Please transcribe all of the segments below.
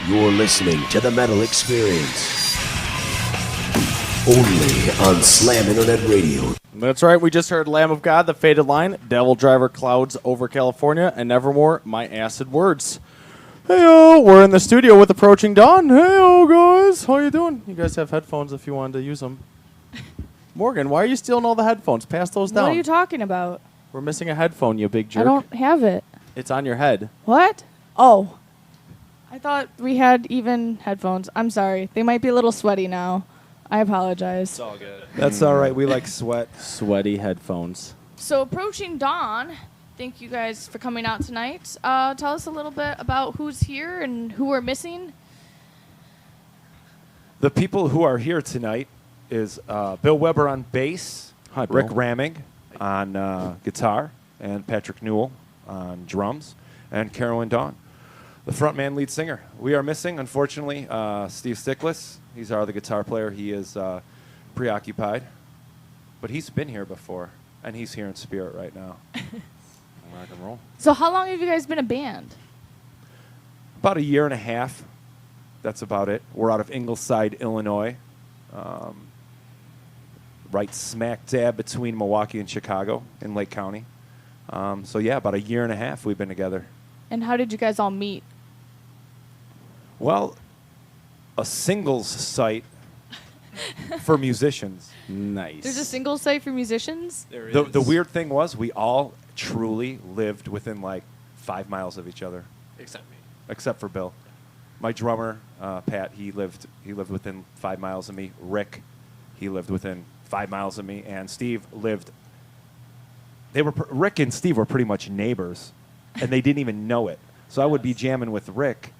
You're listening to the Metal Experience. Only on Slam Internet Radio. That's right. We just heard Lamb of God, The Faded Line, Devil Driver, Clouds Over California, and Nevermore, My Acid Words. Hey-o, we're in the studio with Approaching Dawn. Hey-o, guys. How you doing? You guys have headphones if you wanted to use them. Morgan, why are you stealing all the headphones? Pass those down. What are you talking about? We're missing a headphone, you big jerk. I don't have it. It's on your head. What? Oh. I thought we had even headphones. I'm sorry. They might be a little sweaty now. I apologize. It's all good. That's all right. We like sweat. Sweaty headphones. So, Approaching Dawn, thank you guys for coming out tonight. Tell us a little bit about who's here and who we're missing. The people who are here tonight is Bill Weber on bass, Hi, Bill. Rick Ramming on guitar, and Patrick Newell on drums, and Carolyn Dawn, the frontman lead singer. We are missing, unfortunately, Steve Stickless. He's our other guitar player. He is preoccupied, but he's been here before, and he's here in spirit right now. Rock and roll. So, how long have you guys been a band? About a year and a half. That's about it. We're out of Ingleside, Illinois, right smack dab between Milwaukee and Chicago in Lake County. So, yeah, about a year and a half we've been together. And how did you guys all meet? Well, a singles site for musicians. Nice. There's a single site for musicians? The weird thing was we all truly lived within like 5 miles of each other. Except me. Except for Bill. My drummer, Pat, he lived within 5 miles of me. Rick, he lived within 5 miles of me. And Steve lived... Rick and Steve were pretty much neighbors, and they didn't even know it. So I would be jamming with Rick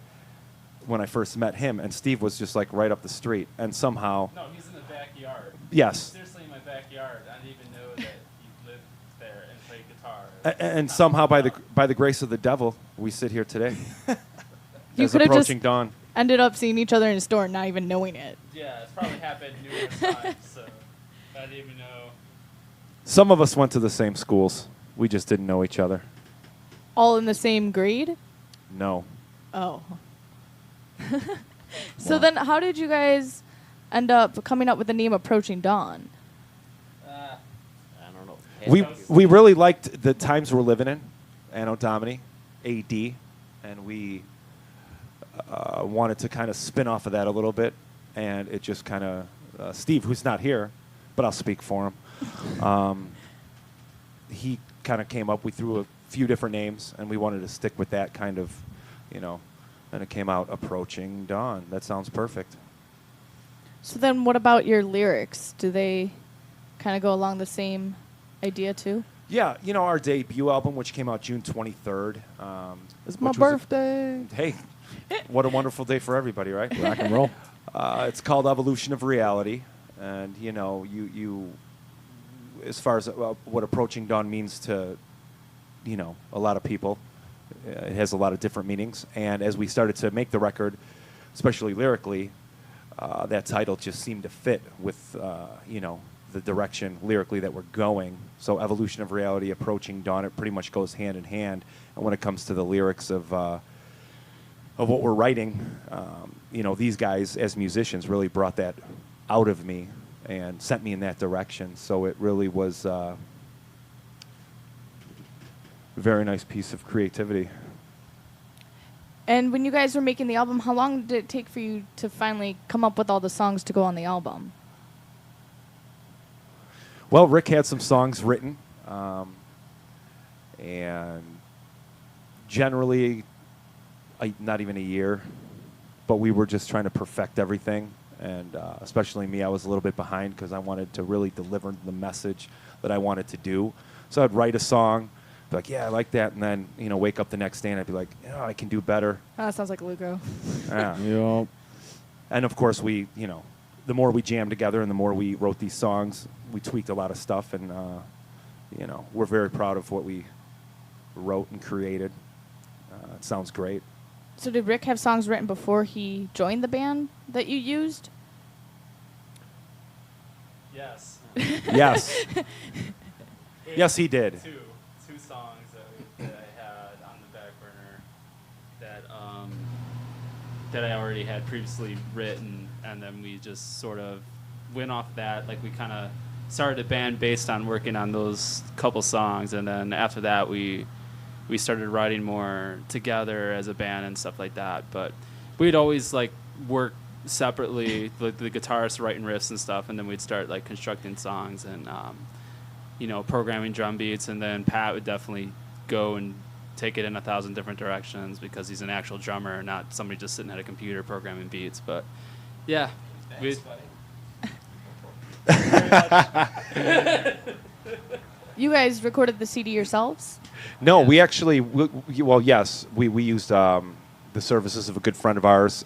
when I first met him, and Steve was just like right up the street. And somehow... No, he's in the backyard. Yes. Seriously, in my backyard. I didn't even know that he lived there and played guitar. And somehow, by the grace of the devil, we sit here today. You as could have just Approaching Dawn. ended up seeing each other in a store and not even knowing it. Yeah, it's probably happened numerous times, so I didn't even know. Some of us went to the same schools. We just didn't know each other. All in the same grade? No. Oh. So then how did you guys end up coming up with the name Approaching Dawn? I don't know. We really liked the times we're living in, Anno Domini, AD, and we wanted to kind of spin off of that a little bit, and it just kind of, Steve, who's not here, but I'll speak for him, he kind of came up, we threw a few different names, and we wanted to stick with that kind of, and it came out Approaching Dawn. That sounds perfect. So then what about your lyrics? Do they kind of go along the same idea too? Yeah, our debut album, which came out June 23rd. It's my which was birthday. Hey, what a wonderful day for everybody, right? Rock and roll. It's called Evolution of Reality, and you as far as what Approaching Dawn means to, a lot of people, it has a lot of different meanings. And as we started to make the record, especially lyrically, that title just seemed to fit with, the direction lyrically that we're going. So Evolution of Reality, Approaching Dawn, it pretty much goes hand in hand. And when it comes to the lyrics of what we're writing, these guys as musicians really brought that out of me and sent me in that direction. So it really was a very nice piece of creativity. And when you guys were making the album, how long did it take for you to finally come up with all the songs to go on the album? Well, Rick had some songs written, and generally, not even a year, but we were just trying to perfect everything, and especially me, I was a little bit behind because I wanted to really deliver the message that I wanted to do. So I'd write a song, be like, yeah, I like that, and then, wake up the next day and I'd be like, I can do better. Oh, that sounds like Lugo. Yeah. Yep. And of course, we, the more we jammed together and the more we wrote these songs, we tweaked a lot of stuff, and we're very proud of what we wrote and created. It sounds great. So did Rick have songs written before he joined the band that you used? Yes. Yes. Yes, he did. Two songs that I had on the back burner that that I already had previously written, and then we just sort of went off that. Like we kind of started a band based on working on those couple songs, and then after that we started writing more together as a band and stuff like that. But we'd always like work separately, like the guitarist writing riffs and stuff, and then we'd start like constructing songs and programming drum beats, and then Pat would definitely go and take it in 1,000 different directions because he's an actual drummer, not somebody just sitting at a computer programming beats. But yeah, You guys recorded the CD yourselves? No, we actually, yes, we used the services of a good friend of ours,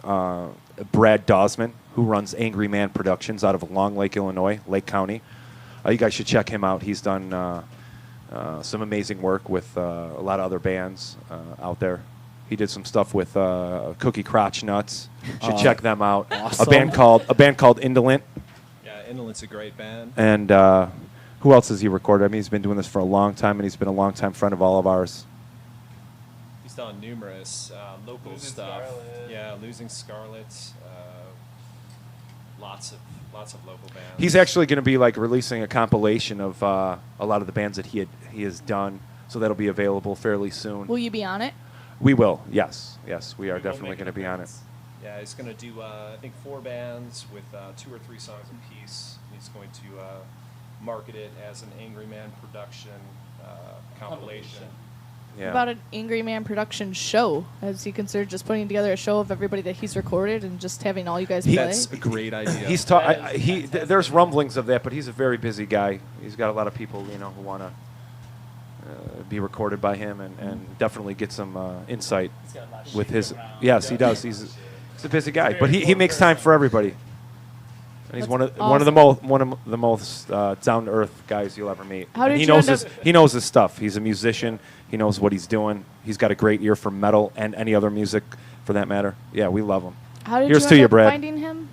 Brad Dawsman, who runs Angry Man Productions out of Long Lake, Illinois, Lake County. You guys should check him out. He's done some amazing work with a lot of other bands out there. He did some stuff with Cookie Crotch Nuts. Should check them out. Awesome. A band called Indolent. Yeah, Indolent's a great band. And who else has he recorded? I mean, he's been doing this for a long time, and he's been a long-time friend of all of ours. He's done numerous local Losing stuff. Scarlet. Yeah, Losing Scarlet. Lots of local bands. He's actually going to be like releasing a compilation of a lot of the bands that he has done, so that'll be available fairly soon. Will you be on it? We will, yes, we are We will definitely make going to be on it. appearance. Yeah, he's going to do I think 4 bands with 2 or 3 songs apiece. He's going to market it as an Angry Man production compilation. Yeah. About an Angry Man production show? Has he considered just putting together a show of everybody that he's recorded and just having all you guys play? That's a great idea. He's there's rumblings of that, but he's a very busy guy. He's got a lot of people, who want to be recorded by him and definitely get some insight He's got a lot of with shit his. going on. Yes, he does. He's a busy guy, but he makes time for everybody. And he's That's one of the most down to earth guys you'll ever meet. How And did he you knows end his up- he knows his stuff. He's a musician. He knows what he's doing. He's got a great ear for metal and any other music, for that matter. Yeah, we love him. How did Here's you to end you, up Brad. finding him?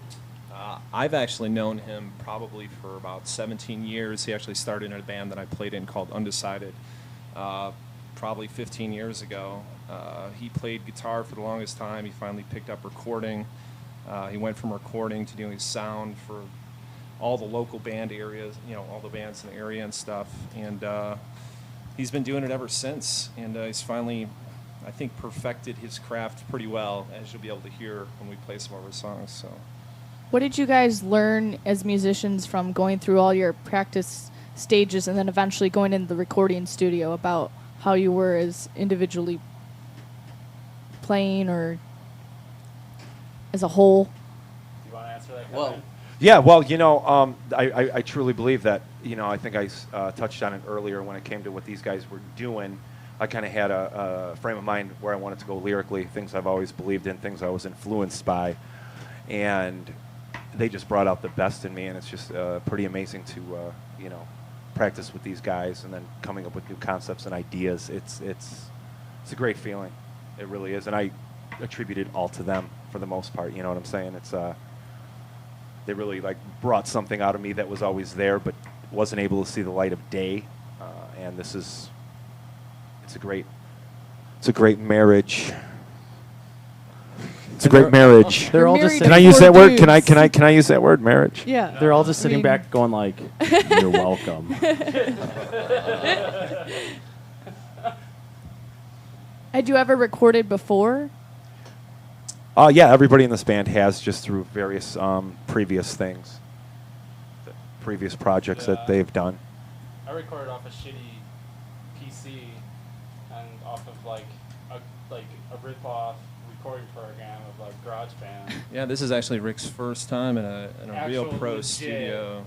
I've actually known him probably for about 17 years. He actually started in a band that I played in called Undecided probably 15 years ago. He played guitar for the longest time. He finally picked up recording. He went from recording to doing sound for all the local band areas, all the bands in the area and stuff. And he's been doing it ever since. And he's finally, I think, perfected his craft pretty well, as you'll be able to hear when we play some of his songs. So. What did you guys learn as musicians from going through all your practice stages and then eventually going into the recording studio about how you were as individually playing or as a whole? Do you want to answer that? Well, Kevin? Yeah, well, I truly believe that. I think I touched on it earlier when it came to what these guys were doing. I kind of had a frame of mind where I wanted to go lyrically, things I've always believed in, things I was influenced by. And they just brought out the best in me, and it's just pretty amazing to, practice with these guys and then coming up with new concepts and ideas. It's a great feeling. It really is. And I attribute it all to them for the most part. You know what I'm saying? It's they really brought something out of me that was always there but wasn't able to see the light of day. And it's a great marriage. It's a great marriage. They're all You're just married Can I sitting, use that Four word? Can I dudes. use that word, marriage? Yeah. they're all just sitting mean- back going like, "You're welcome." Had you ever recorded before? Yeah, everybody in this band has, just through various previous things, previous projects that Yeah. they've done. I recorded off a shitty PC and off of a rip-off recording program of GarageBand. Yeah, this is actually Rick's first time in a real Actual pro legit studio.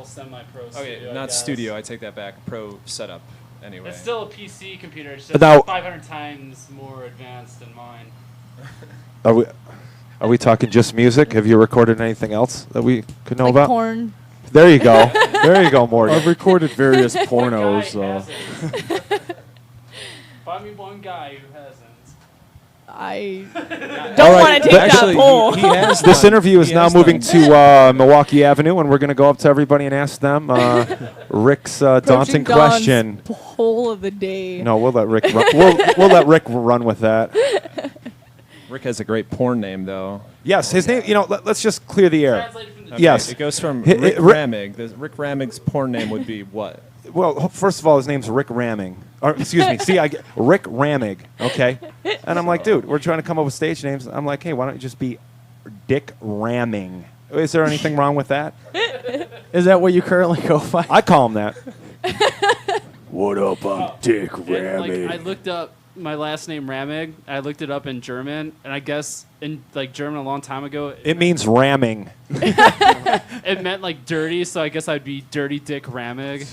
Semi-pro Okay, studio. I not guess. studio. I take that back. Pro setup. Anyway. It's still a PC computer. It's just Now- 500 times more advanced than mine. Are we talking just music? Have you recorded anything else that we could know Like about? porn? There you go. There you go, Morgan. I've recorded various One pornos. guy hasn't. Find me one guy who hasn't. I All don't right, want to take Actually, that poll. he has This done- interview is he now has moving done- to Milwaukee Avenue, and we're going to go up to everybody and ask them Rick's daunting Approaching Dawn's question. poll of the day. No, we'll let Rick. We'll let Rick run with that. Rick has a great porn name, though. Yes, his name. You know, let's just clear the air. Translated from the Yes. It goes from Hi- Rick Rick- Ramig. Rick Ramig's porn name would be what? Well, first of all, his name's Rick Ramming. Or, excuse me. See, I get Rick Rammig. Okay, and I'm like, dude, we're trying to come up with stage names. I'm like, hey, why don't you just be Dick Ramming? Is there anything wrong with that? Is that what you currently go by? I call him that. What up, I'm Dick And, like, Rammy. I looked up my last name Ramig. I looked it up in German, and I guess in like German a long time ago, It means ramming. it meant like dirty. So I guess I'd be Dirty Dick Ramig.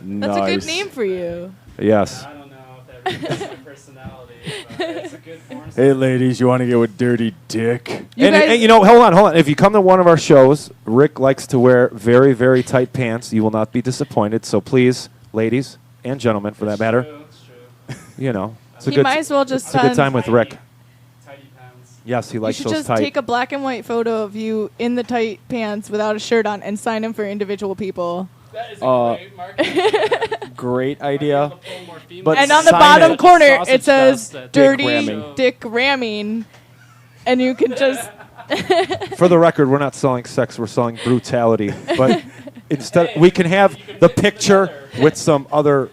That's a good name for you. Yes. I don't know if that really fits my personality, but it's a good porn Hey, ladies, you want to get with Dirty Dick? You guys- And you know, hold on. If you come to one of our shows, Rick likes to wear very, very tight pants. You will not be disappointed. So please, ladies and gentlemen, for that matter, It's true. you know, it's a He good, might as well just it's a good time with Rick. Tidy pants. Yes, he You likes should those just tight. take a black and white photo of you in the tight pants without a shirt on and sign him for individual people. That is a great marketing. Great idea. But And on the sign bottom it. corner, Sausage it says fest at "Dirty ramming. Dick Ramming," and you can just. For the record, we're not selling sex; we're selling brutality. But instead, we can have the picture with some other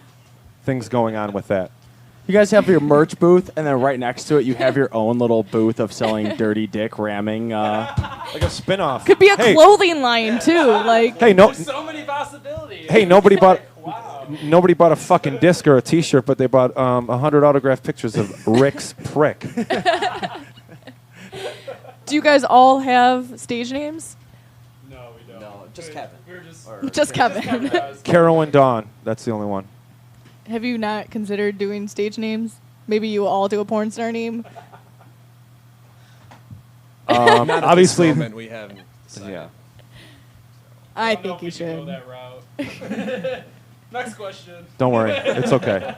things going on with that. You guys have your merch booth, and then right next to it, you have your own little booth of selling Dirty Dick ramming. Like a spin-off. Could be a hey, clothing line too, like. Hey, no, So many possibilities. hey, nobody bought. Wow. Nobody bought a fucking disc or a T-shirt, but they bought 100 autographed pictures of Rick's prick. Do you guys all have stage names? No, we don't. No, just Kevin. We're just. Just Kevin. Carol and Dawn. That's the only one. Have you not considered doing stage names? Maybe you all do a porn star name. Not at Obviously, this moment, we haven't. decided. yeah. I don't know think if you we can go should. that route. Next question. Don't worry, it's okay.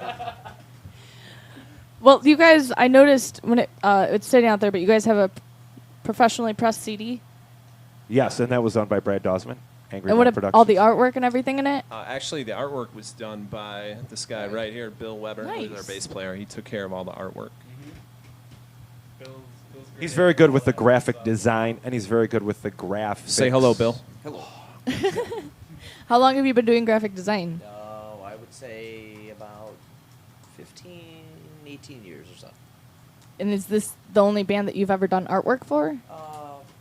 Well, you guys, I noticed when it's sitting out there, but you guys have a professionally pressed CD. Yes, and that was done by Brad Dosman, Angry And what Man ab- Productions. all the artwork and everything in it? Actually, the artwork was done by this guy right here, Bill Weber, who's our Nice. bass player. He took care of all the artwork. Bill's great. He's very good with the graphic design, and he's very good with the graphics. Say hello, Bill. Hello. How long have you been doing graphic design? I would say about 15, 18 years or so. And is this the only band that you've ever done artwork for?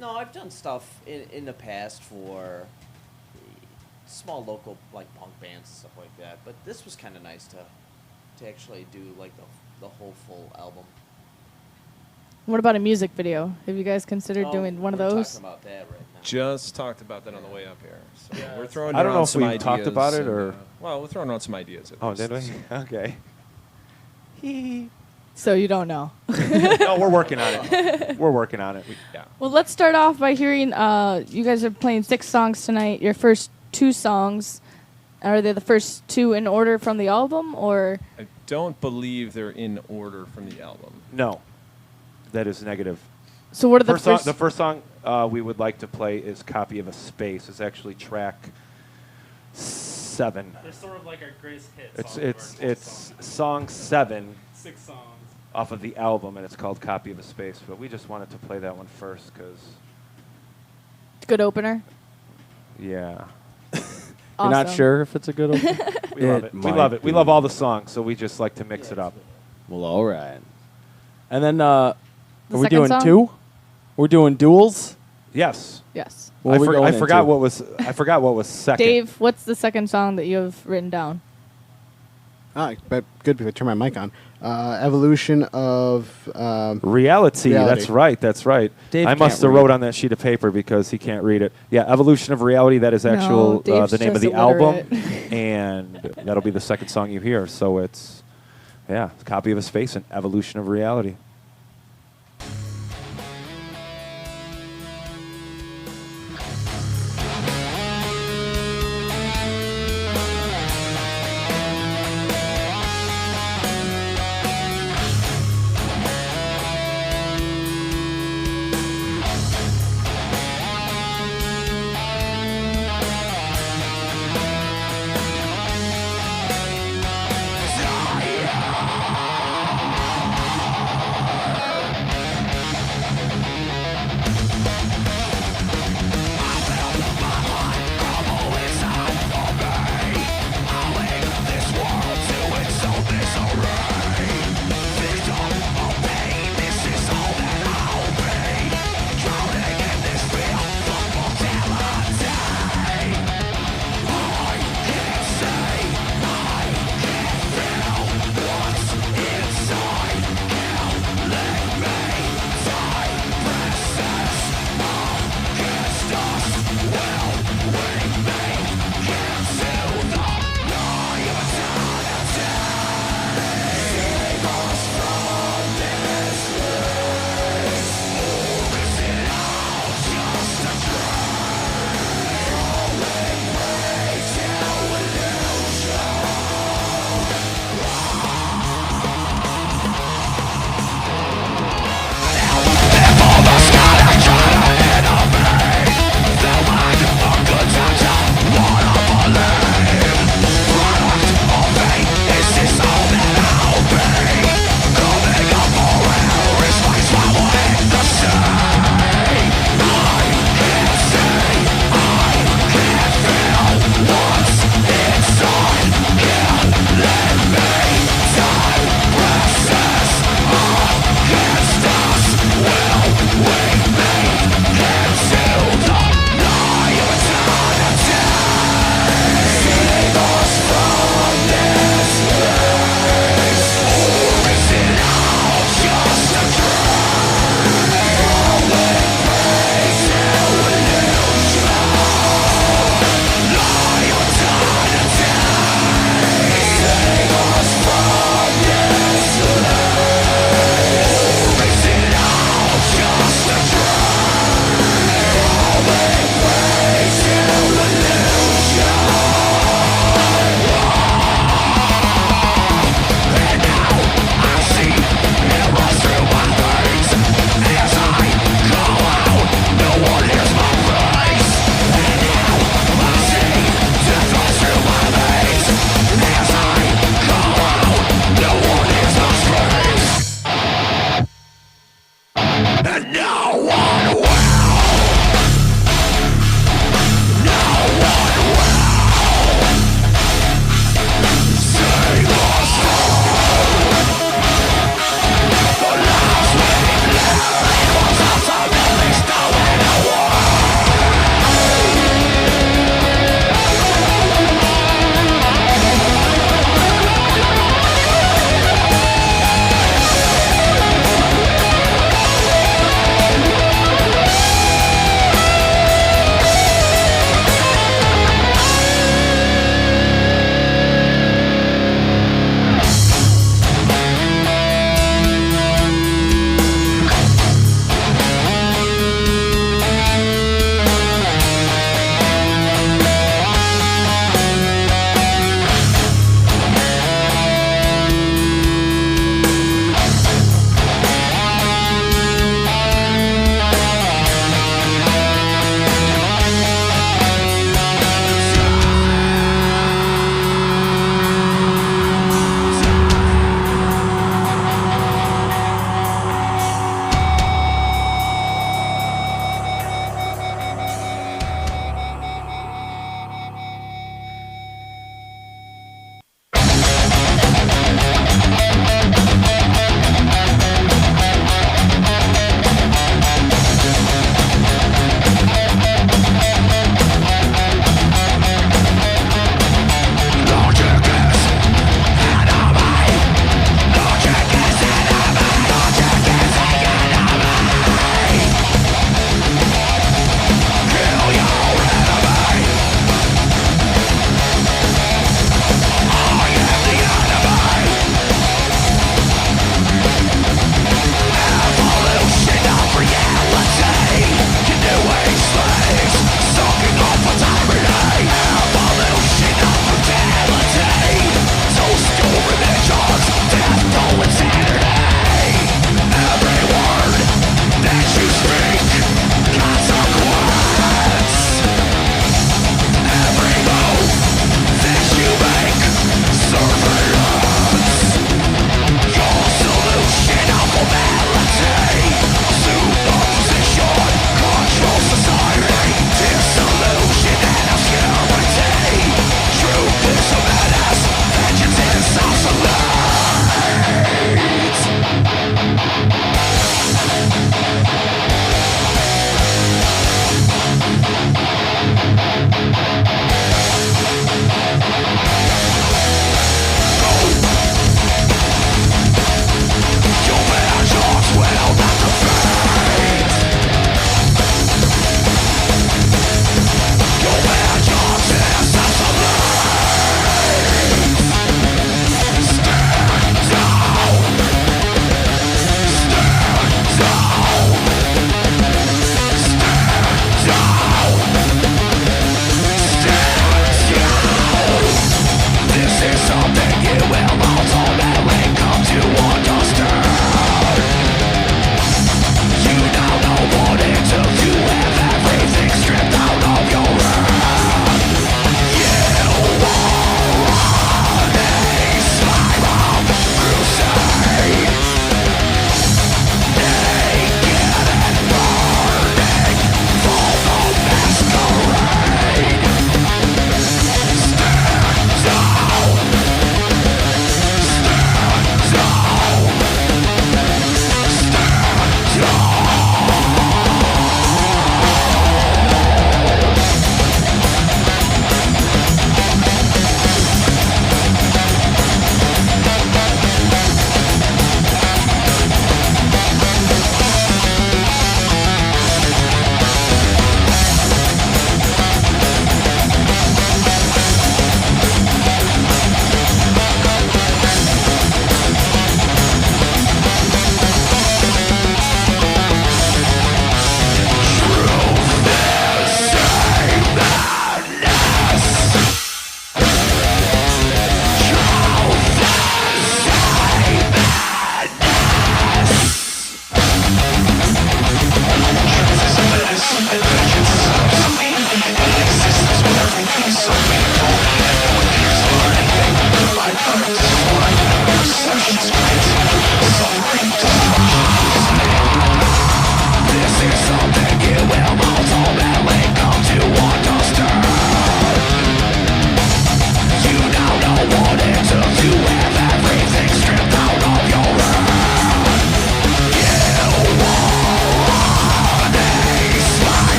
No, I've done stuff in the past for small local like punk bands and stuff like that. But this was kind of nice to actually do like the whole full album. What about a music video? Have you guys considered Oh, doing one of we're those? talking about that right now. Just talked about that on the way up here. So Yeah, we're it's throwing I don't around know if some we ideas. talked about it, and, or- well, we're throwing around some ideas. At Oh, least. did we? Okay. So you don't know. No, we're working on it. We're working on it. Yeah. Well, let's start off by hearing. You guys are playing 6 songs tonight. Your first 2 songs, are they the first 2 in order from the album, or? I don't believe they're in order from the album. No, that is negative. So what are the First song, the first song we would like to play is "Copy of a Space." It's actually track 7. They're sort of like our greatest hits. It's song 7 6 songs. off of the album, and it's called "Copy of a Space." But we just wanted to play that one first because, good opener? yeah, You're not Awesome. sure if it's a good one? we love it. We love it. We love all the songs, so we just like to mix it up. Well, all right. And then, are we second doing song? 2? We're doing duels? Yes, Yes. What are we going I forgot into? what was. I forgot what was second. Dave, what's the second song that you have written down? But good if I turn my mic on. Evolution of Reality. Reality. That's right. That's right. Dave I must can't have read. wrote on that sheet of paper because he can't read it. Yeah, Evolution of Reality. That is actual Dave's the name of just the album, illiterate. and that'll be the second song you hear. So it's Copy of a Space and Evolution of Reality.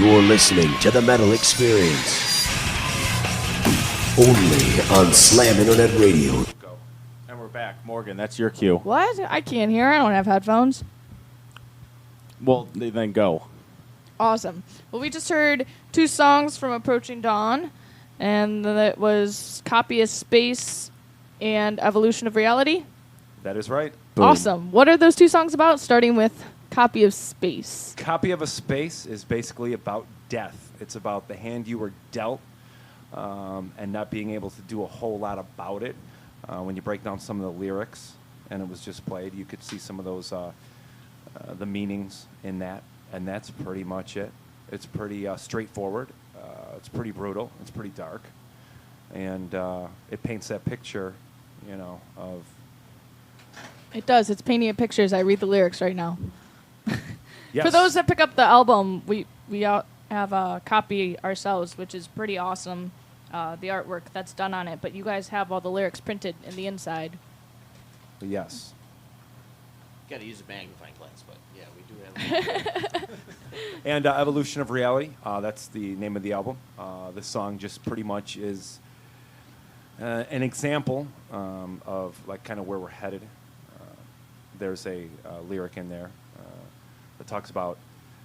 You're listening to The Metal Experience. Only on Slam Internet Radio. Go. And we're back. Morgan, that's your cue. What? I can't hear. I don't have headphones. Well, then go. Awesome. Well, we just heard 2 songs from Approaching Dawn, and that was Copy of Space and Evolution of Reality. That is right. Boom. Awesome. What are those 2 songs about? Starting with Copy of Space. Copy of a Space is basically about death. It's about the hand you were dealt and not being able to do a whole lot about it. When you break down some of the lyrics and it was just played, you could see some of those, the meanings in that. And that's pretty much it. It's pretty straightforward. It's pretty brutal. It's pretty dark. And it paints that picture, you know, of... It does. It's painting a picture as I read the lyrics right now. Yes. For those that pick up the album, we have a copy ourselves, which is pretty awesome, the artwork that's done on it. But you guys have all the lyrics printed in the inside. Yes. Got to use a magnifying glass, but yeah, we do have. And Evolution of Reality, that's the name of the album. The song just pretty much is an example of like kind of where we're headed. There's a lyric in there that talks about,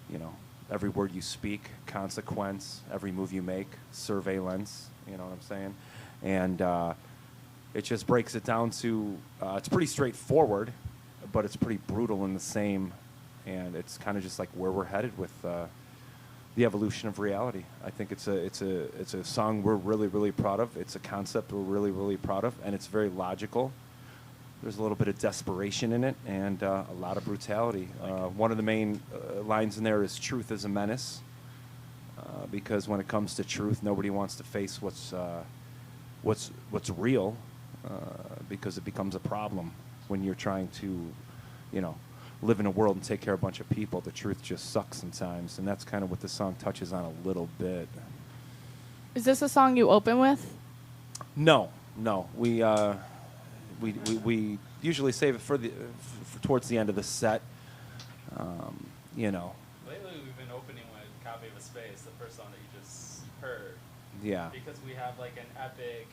you know, every word you speak, consequence, every move you make, surveillance, you know what I'm saying? And it just breaks it down to, it's pretty straightforward, but it's pretty brutal in the same, and it's kind of just like where we're headed with the evolution of reality. I think it's a song we're really, really proud of. It's a concept we're really, really proud of, and it's very logical. There's a little bit of desperation in it and a lot of brutality. One of the main lines in there is "Truth is a menace," because when it comes to truth, nobody wants to face what's real, because it becomes a problem when you're trying to, you know, live in a world and take care of a bunch of people. The truth just sucks sometimes, and that's kind of what the song touches on a little bit. Is this a song you open with? No. We usually save it for towards the end of the set. You know. Lately, we've been opening with Copy of a Space, the first song that you just heard. Yeah. Because we have like an epic,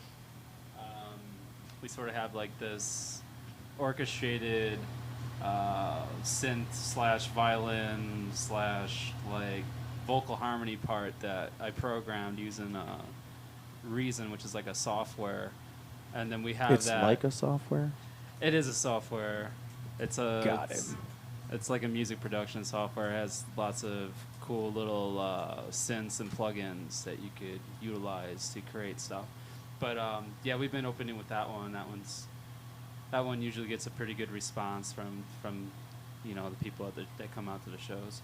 we sort of have like this orchestrated synth / violin / like vocal harmony part that I programmed using Reason, which is like a software. And then we have It's that. like a software? It is a software. It's a. Got it's, it. It's like a music production software. It has lots of cool little synths and plugins that you could utilize to create stuff. But yeah, we've been opening with that one. That one usually gets a pretty good response from you know, the people that come out to the shows.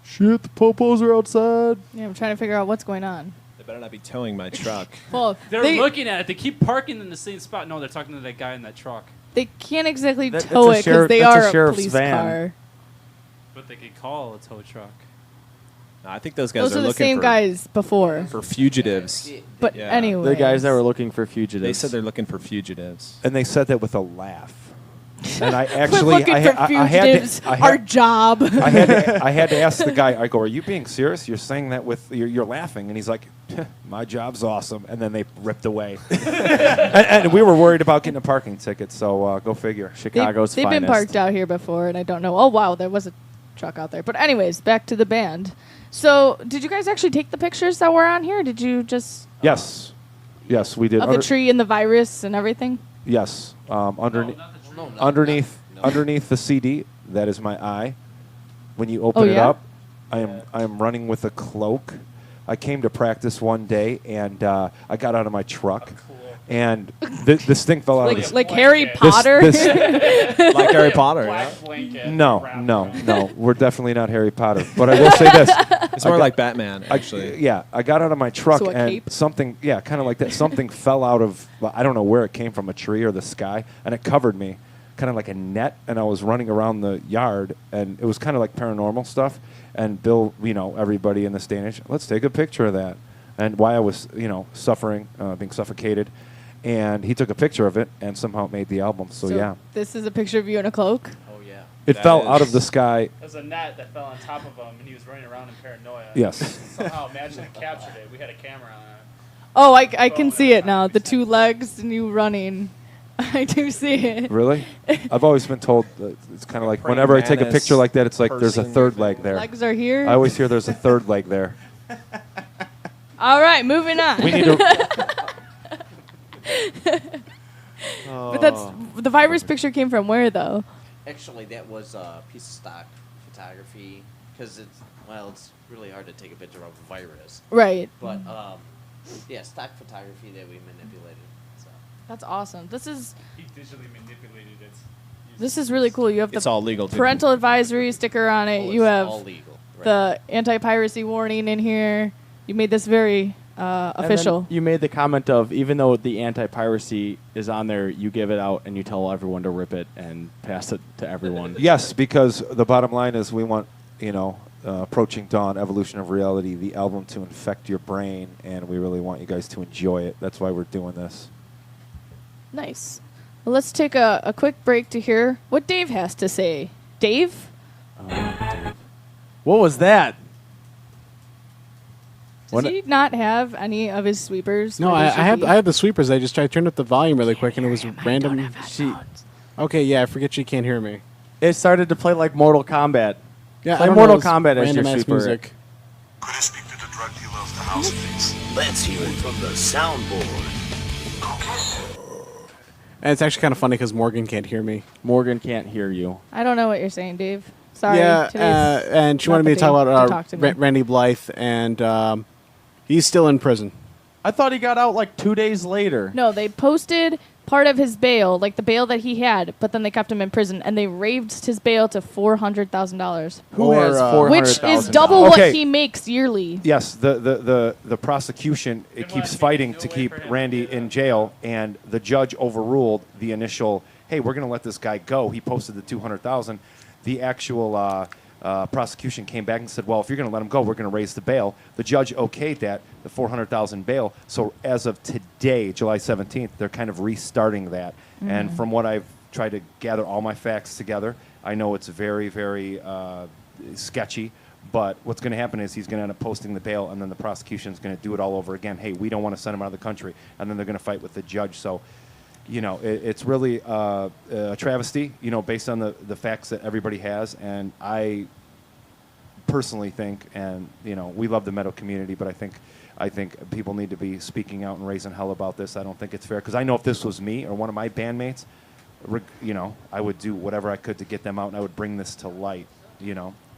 Shit, the popos are outside. Yeah, I'm trying to figure out what's going on. They better not be towing my truck. Well, They're they, looking at it. They keep parking in the same spot. No, they're talking to that guy in that truck. they can't exactly That- tow that's a it because sheriff- they that's a are a sheriff's police van. car. But they could call a tow truck. No, I think those guys Those are are the looking same for, guys before. for fugitives. But Yeah. anyway. The guys that were looking for fugitives. They said they're looking for fugitives. And they said that with a laugh. And I We're actually, looking I, for ha- I fugitives. had to, Our job. I had to ask the guy. I go, "Are you being serious? You're saying that with you're laughing?" And he's like, "My job's awesome." And then they ripped away. and we were worried about getting a parking ticket. So go figure. Chicago's They've finest. been parked out here before, and I don't know. Oh, wow, there was a truck out there. But anyways, back to the band. So did you guys actually take the pictures that were on here? Did you just... Yes, we did. Of the tree and the virus and everything? Yes, underneath. No, not Underneath the CD, that is my eye. When you open it yeah? up, I am running with a cloak. I came to practice one day, and I got out of my truck, and this thing fell out of his... Like Harry Potter? Like Harry Potter. Black Yeah? blanket. No, wrapped no, around. no. We're definitely not Harry Potter. But I will say this. It's more like Batman, actually. Yeah, I got out of my truck So a and cape? something, yeah, kind of like that. Something fell out of, well, I don't know where it came from, a tree or the sky, and it covered me, kind of like a net. And I was running around the yard, and it was kind of like paranormal stuff. And Bill, you know, everybody in the stage, let's take a picture of that. And why I was, you know, suffering, being suffocated. And he took a picture of it, and somehow it made the album. So yeah. This is a picture of you in a cloak? Oh yeah. It That fell out of is- the sky. There's a net that fell on top of him, and he was running around in paranoia. Yes. Somehow Imagine captured it. We had a camera on it. Oh, I can see it now. The two legs and you running. I do see it. Really? I've always been told that it's kind of like Praying whenever I take a mantis, picture like that, it's like there's a person. third leg there. Legs are here. I always hear there's a third leg there. All right, moving on. We need to. But that's the virus picture came from where though? Actually, that was a piece of stock photography because it's really hard to take a picture of a virus. Right. But yeah, stock photography that we manipulated. So. That's awesome. This is He digitally manipulated it. this is really cool. You have It's the all legal. too. parental advisory sticker on it. Oh, You it's have all legal. Right. the anti-piracy warning in here. You made this very And then official. you made the comment of even though the anti-piracy is on there, you give it out and you tell everyone to rip it and pass it to everyone. Yes, because the bottom line is we want, Approaching Dawn, Evolution of Reality, the album to infect your brain, and we really want you guys to enjoy it. That's why we're doing this. Nice. Well, let's take a quick break to hear what Dave has to say. Dave? What was that? Does What- he not have any of his sweepers? No, where I they should have be? I have the sweepers. I turned up the volume really quick, and it was random. She, Okay, yeah, I forget she can't hear me. it started to play like Mortal Kombat. Yeah, Play I don't Mortal know, it's Kombat as your random-ass sweeper. music. Could I speak to the drug dealer of the house, please? Let's hear it from the soundboard. And it's actually kind of funny because Morgan can't hear me. Morgan can't hear you. I don't know what you're saying, Dave. Sorry. Yeah, today's and she not wanted me the to talk day about to talk to me. Randy Blythe, and he's still in prison. I thought he got out like 2 days later. No, they posted part of his bail, like the bail that he had, but then they kept him in prison, and they raised his bail to $400,000, Who Or, has uh, which is $400,000? double Okay. what he makes yearly. Yes, the prosecution It keeps was fighting no to way keep for him to Randy do in that. jail, and the judge overruled the initial. Hey, we're going to let this guy go. He posted the 200,000. The actual prosecution came back and said, well, if you're going to let him go, we're going to raise the bail. The judge okayed that, the 400,000 bail. So as of today, July 17th, they're kind of restarting that. And from what I've tried to gather all my facts together, I know it's very, very sketchy. But what's going to happen is he's going to end up posting the bail, and then the prosecution's going to do it all over again. Hey, we don't want to send him out of the country. And then they're going to fight with the judge. So, it's really a travesty, based on the facts that everybody has. And I personally think, and, we love the metal community, but I think people need to be speaking out and raising hell about this. I don't think it's fair. Because I know if this was me or one of my bandmates, I would do whatever I could to get them out, and I would bring this to light.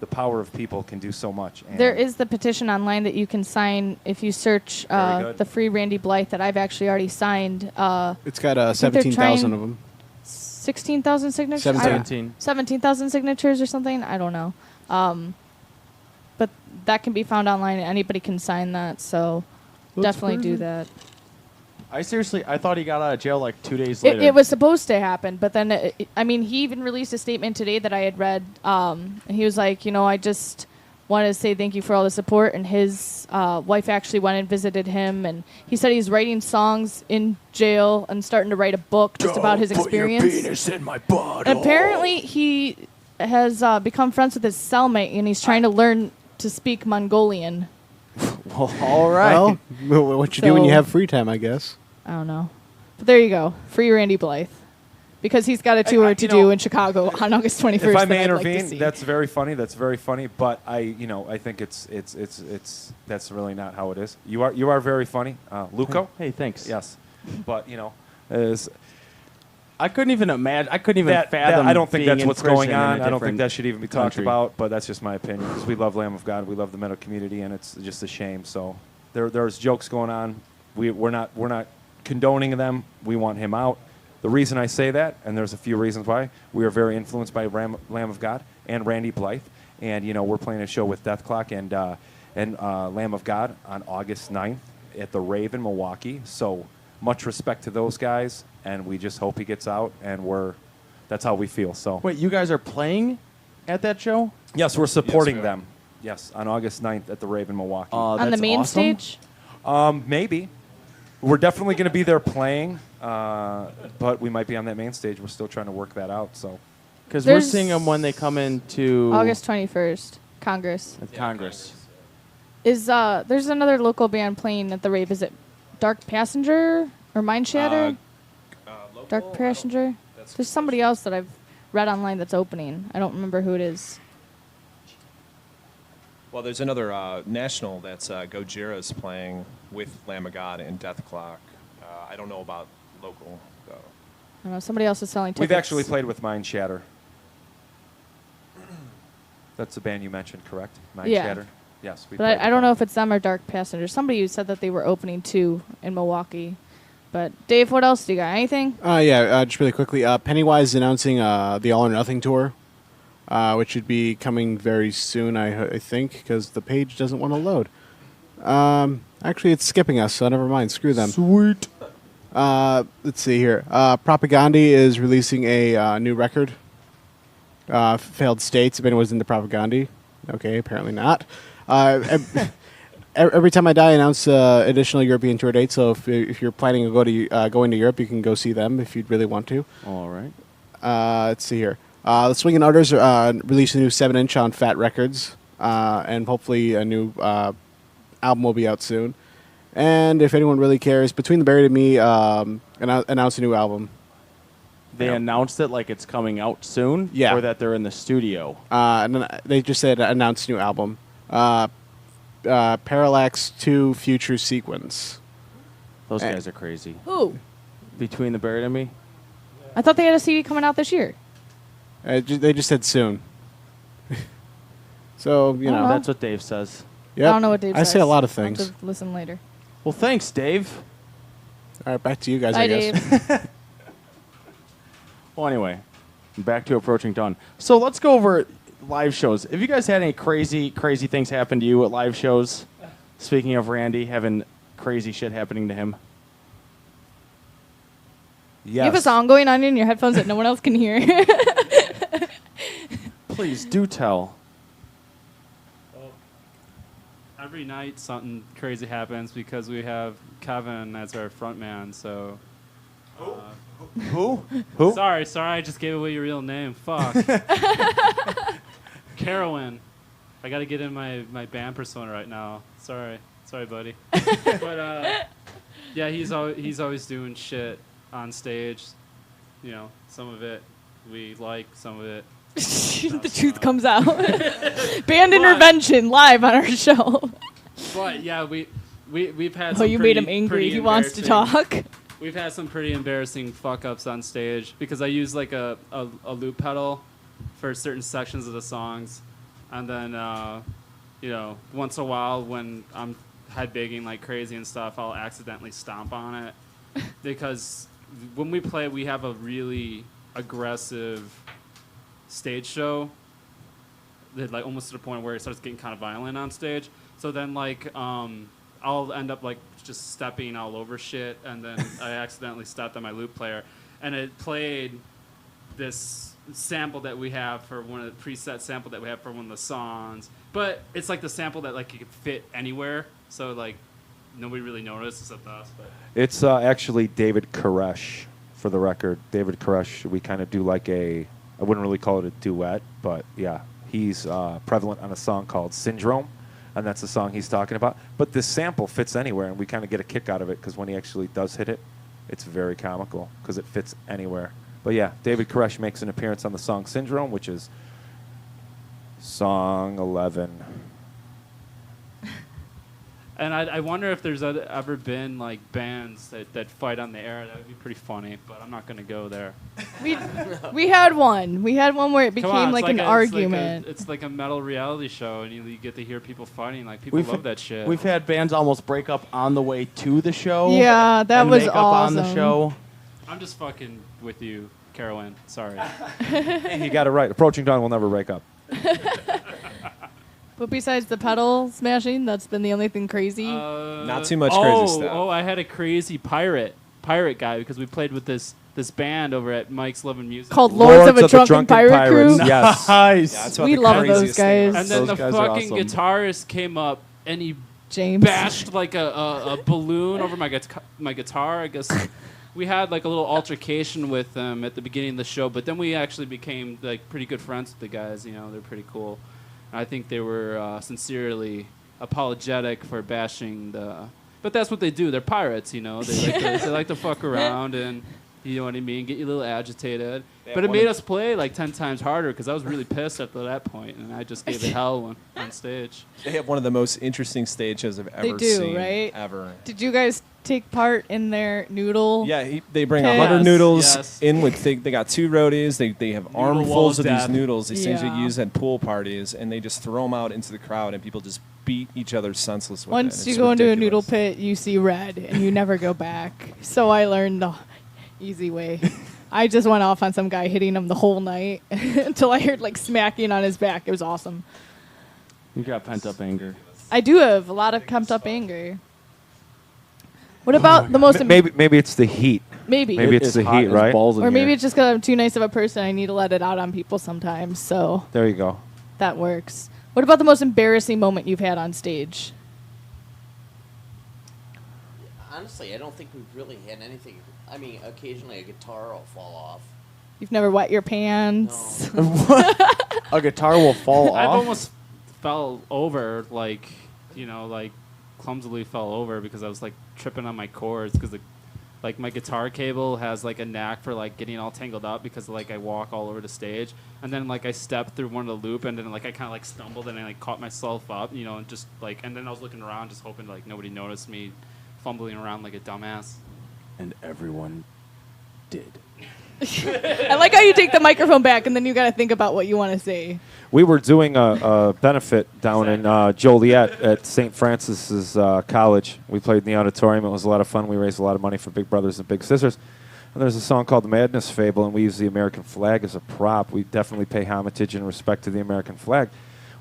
The power of people can do so much. And There is the petition online that you can sign if you search Very good. the Free Randy Blythe that I've actually already signed. It's got think they're 17,000 trying- of them. 16,000 signatures? 17. 17,000 signatures or something? I don't know. But that can be found online. Anybody can sign that, so That's definitely do crazy. that. I thought he got out of jail like 2 days later. It was supposed to happen, but then, he even released a statement today that I had read. And he was like, I just wanted to say thank you for all the support. And his wife actually went and visited him. And he said he's writing songs in jail and starting to write a book just about his experience. in my butt. And apparently, he has become friends with his cellmate, and he's trying to learn to speak Mongolian. Well, all right. Well, what you do when you So- have free time, I guess. I don't know. But there you go. Free Randy Blythe. Because he's got a tour to do in Chicago on August 21st. If I that may I'd like to intervene, see. that's very funny. That's very funny. But I think it's that's really not how it is. You are very funny, Luco. Hey, thanks. Yes, but is I couldn't even imagine. I couldn't even that, fathom. I don't think being that's in what's going prison in a on. I don't think different that should even be talked country. about. But that's just my opinion. Because we love Lamb of God, we love the metal community, and it's just a shame. So there's jokes going on. We're not condoning them. We want him out. The reason I say that, and there's a few reasons why, we are very influenced by Lamb of God and Randy Blythe, and we're playing a show with Death Clock and Lamb of God on August 9th at the Rave in Milwaukee. So much respect to those guys, and we just hope he gets out, and that's how we feel. So Wait, you guys are playing at that show? yes, we're supporting we are. them. Yes, on August 9th at the Rave in Milwaukee. on the That's main awesome. stage? Maybe. We're definitely going to be there playing, but we might be on that main stage. We're still trying to work that out. So Because we're There's seeing them when they come into August 21st, Congress. at Congress. Is there's another local band playing at the rave? Is it Dark Passenger or Mind Shatter? Dark Passenger. There's somebody else that I've read online that's opening. I don't remember who it is. Well, there's another national that's Gojira's playing with Lamb of God and Death Clock. I don't know about local, though. I don't know. Somebody else is selling tickets. We've actually played with Mind Shatter. That's the band you mentioned, correct? Mind Yeah. Shatter? Yes. But I don't know if it's them or Dark Passenger. Somebody said that they were opening too in Milwaukee. But Dave, what else do you got? Anything? Just really quickly. Pennywise is announcing the All or Nothing tour, which should be coming very soon, I think, because the page doesn't want to load. Actually, it's skipping us, so never mind. Screw them. Sweet. Let's see here. Propagandhi is releasing a new record. Failed States, if anyone's into Propagandhi. Okay, apparently not. Every Time I Die announce additional European tour dates, so if you're planning to going to Europe, you can go see them if you'd really want to. All right. Let's see here. The Swingin' Utters released a new 7-inch on Fat Records, and hopefully a new album will be out soon. And if anyone really cares, Between the Buried and Me announced a new album. They announced it like it's coming out soon? Yeah. Or that they're in the studio? And then they just said announced new album. Parallax 2 Future Sequence. Those guys are crazy. Who? Between the Buried and Me? I thought they had a CD coming out this year. They just said soon. So, you know. That's what Dave says. Yep. I don't know what Dave I says. say a lot of I'll have things. to listen later. Well, thanks, Dave. All right, back to you guys, Bye, I guess. Dave. Well, anyway, back to Approaching Dawn. So let's go over live shows. Have you guys had any crazy things happen to you at live shows? Speaking of Randy having crazy shit happening to him. Yes. You have a song going on in your headphones that no one else can hear. Please do tell. Every night something crazy happens because we have Kevin as our front man, so... Who? Who? Sorry, I just gave away your real name. Fuck. Carowin. I gotta get in my band persona right now. Sorry, buddy. But yeah, he's always doing shit on stage. You know, some of it we like, some of it. The truth comes out. Band intervention live on our show. But yeah, we've had. Oh, some you pretty, made him angry. pretty He wants to embarrassing- talk. We've had some pretty embarrassing fuck ups on stage because I use like a loop pedal for certain sections of the songs, and then you know, once in a while when I'm headbanging like crazy and stuff, I'll accidentally stomp on it because when we play, we have a really aggressive stage show that like almost to the point where it starts getting kind of violent on stage. So then like I'll end up like just stepping all over shit, and then I accidentally stepped on my loop player, and it played this sample that we have for one of the preset sample that we have for one of the songs. But it's like the sample that like you could fit anywhere, so like nobody really noticed except us. But It's actually David Koresh, for the record. David Koresh, we kind of do like I wouldn't really call it a duet, but yeah, he's prevalent on a song called Syndrome, and that's the song he's talking about. But this sample fits anywhere, and we kind of get a kick out of it because when he actually does hit it, it's very comical because it fits anywhere. But yeah, David Koresh makes an appearance on the song Syndrome, which is song 11. and I wonder if there's ever been like bands that fight on the air. That would be pretty funny, but I'm not gonna go there. We had one. We had one where it became Come on, it's like an argument. It's like a metal reality show, and you get to hear people fighting. Like people love that shit. We've had bands almost break up on the way to the show. Yeah, that and was make up on the awesome. show. I'm just fucking with you, Carolyn. Sorry. Hey, you got it right. Approaching Dawn will never break up. But besides the pedal smashing, that's been the only thing crazy. Not too much crazy stuff. Oh, I had a crazy pirate guy because we played with this band over at Mike's Love and Music. Called Lords of a Drunken Pirate Crew. Yes. Nice. Yeah, that's about We the love those craziest thing. guys. And then Those the guys are fucking awesome. guitarist came up and he James. bashed like a balloon over my guitar. I guess we had like a little altercation with them at the beginning of the show, but then we actually became like pretty good friends with the guys. You know, they're pretty cool. And I think they were sincerely apologetic for bashing the. But that's what they do. They're pirates, you know. They like to fuck around and, you know what I mean, get you a little agitated. But it made us play like 10 times harder because I was really pissed after that point, and I just gave it hell on stage. They have one of the most interesting stages I've ever They do, seen. right? Ever. Did you guys take part in their noodle? Yeah, they bring Yes, 100 noodles yes. in with. They got 2 roadies. They have wall armfuls of of these death. noodles. These things you Yeah. use at pool parties, and they just throw them out into the crowd, and people just beat each other senseless with it. Once you It's go into a noodle ridiculous. pit, you see red, and you never go back. So I learned the easy way. I just went off on some guy hitting him the whole night until I heard like smacking on his back. It was awesome. You got pent up anger. I do have a lot of pumped up anger. What about the most Maybe it's the heat. maybe Maybe it's the hot heat, as right? balls in or maybe here. it's just because I'm too nice of a person. I need to let it out on people sometimes. So There you go. that works. What about the most embarrassing moment you've had on stage? Honestly, I don't think we've really had anything. I mean, occasionally a guitar will fall off. You've never wet your pants. A guitar will fall I've off. almost fell over, like, you know, like clumsily fell over because I was like tripping on my chords because like my guitar cable has like a knack for like getting all tangled up because like I walk all over the stage and then like I stepped through one of the loop and then like I kind of like stumbled and I like caught myself up, you know, and just like and then I was looking around just hoping like nobody noticed me fumbling around like a dumbass. And everyone did. I like how you take the microphone back and then you got to think about what you want to say. We were doing a benefit down in Joliet at St. Francis's College. We played in the auditorium. It was a lot of fun. We raised a lot of money for Big Brothers and Big Sisters. And there's a song called The Madness Fable, and we use the American flag as a prop. We definitely pay homage and respect to the American flag.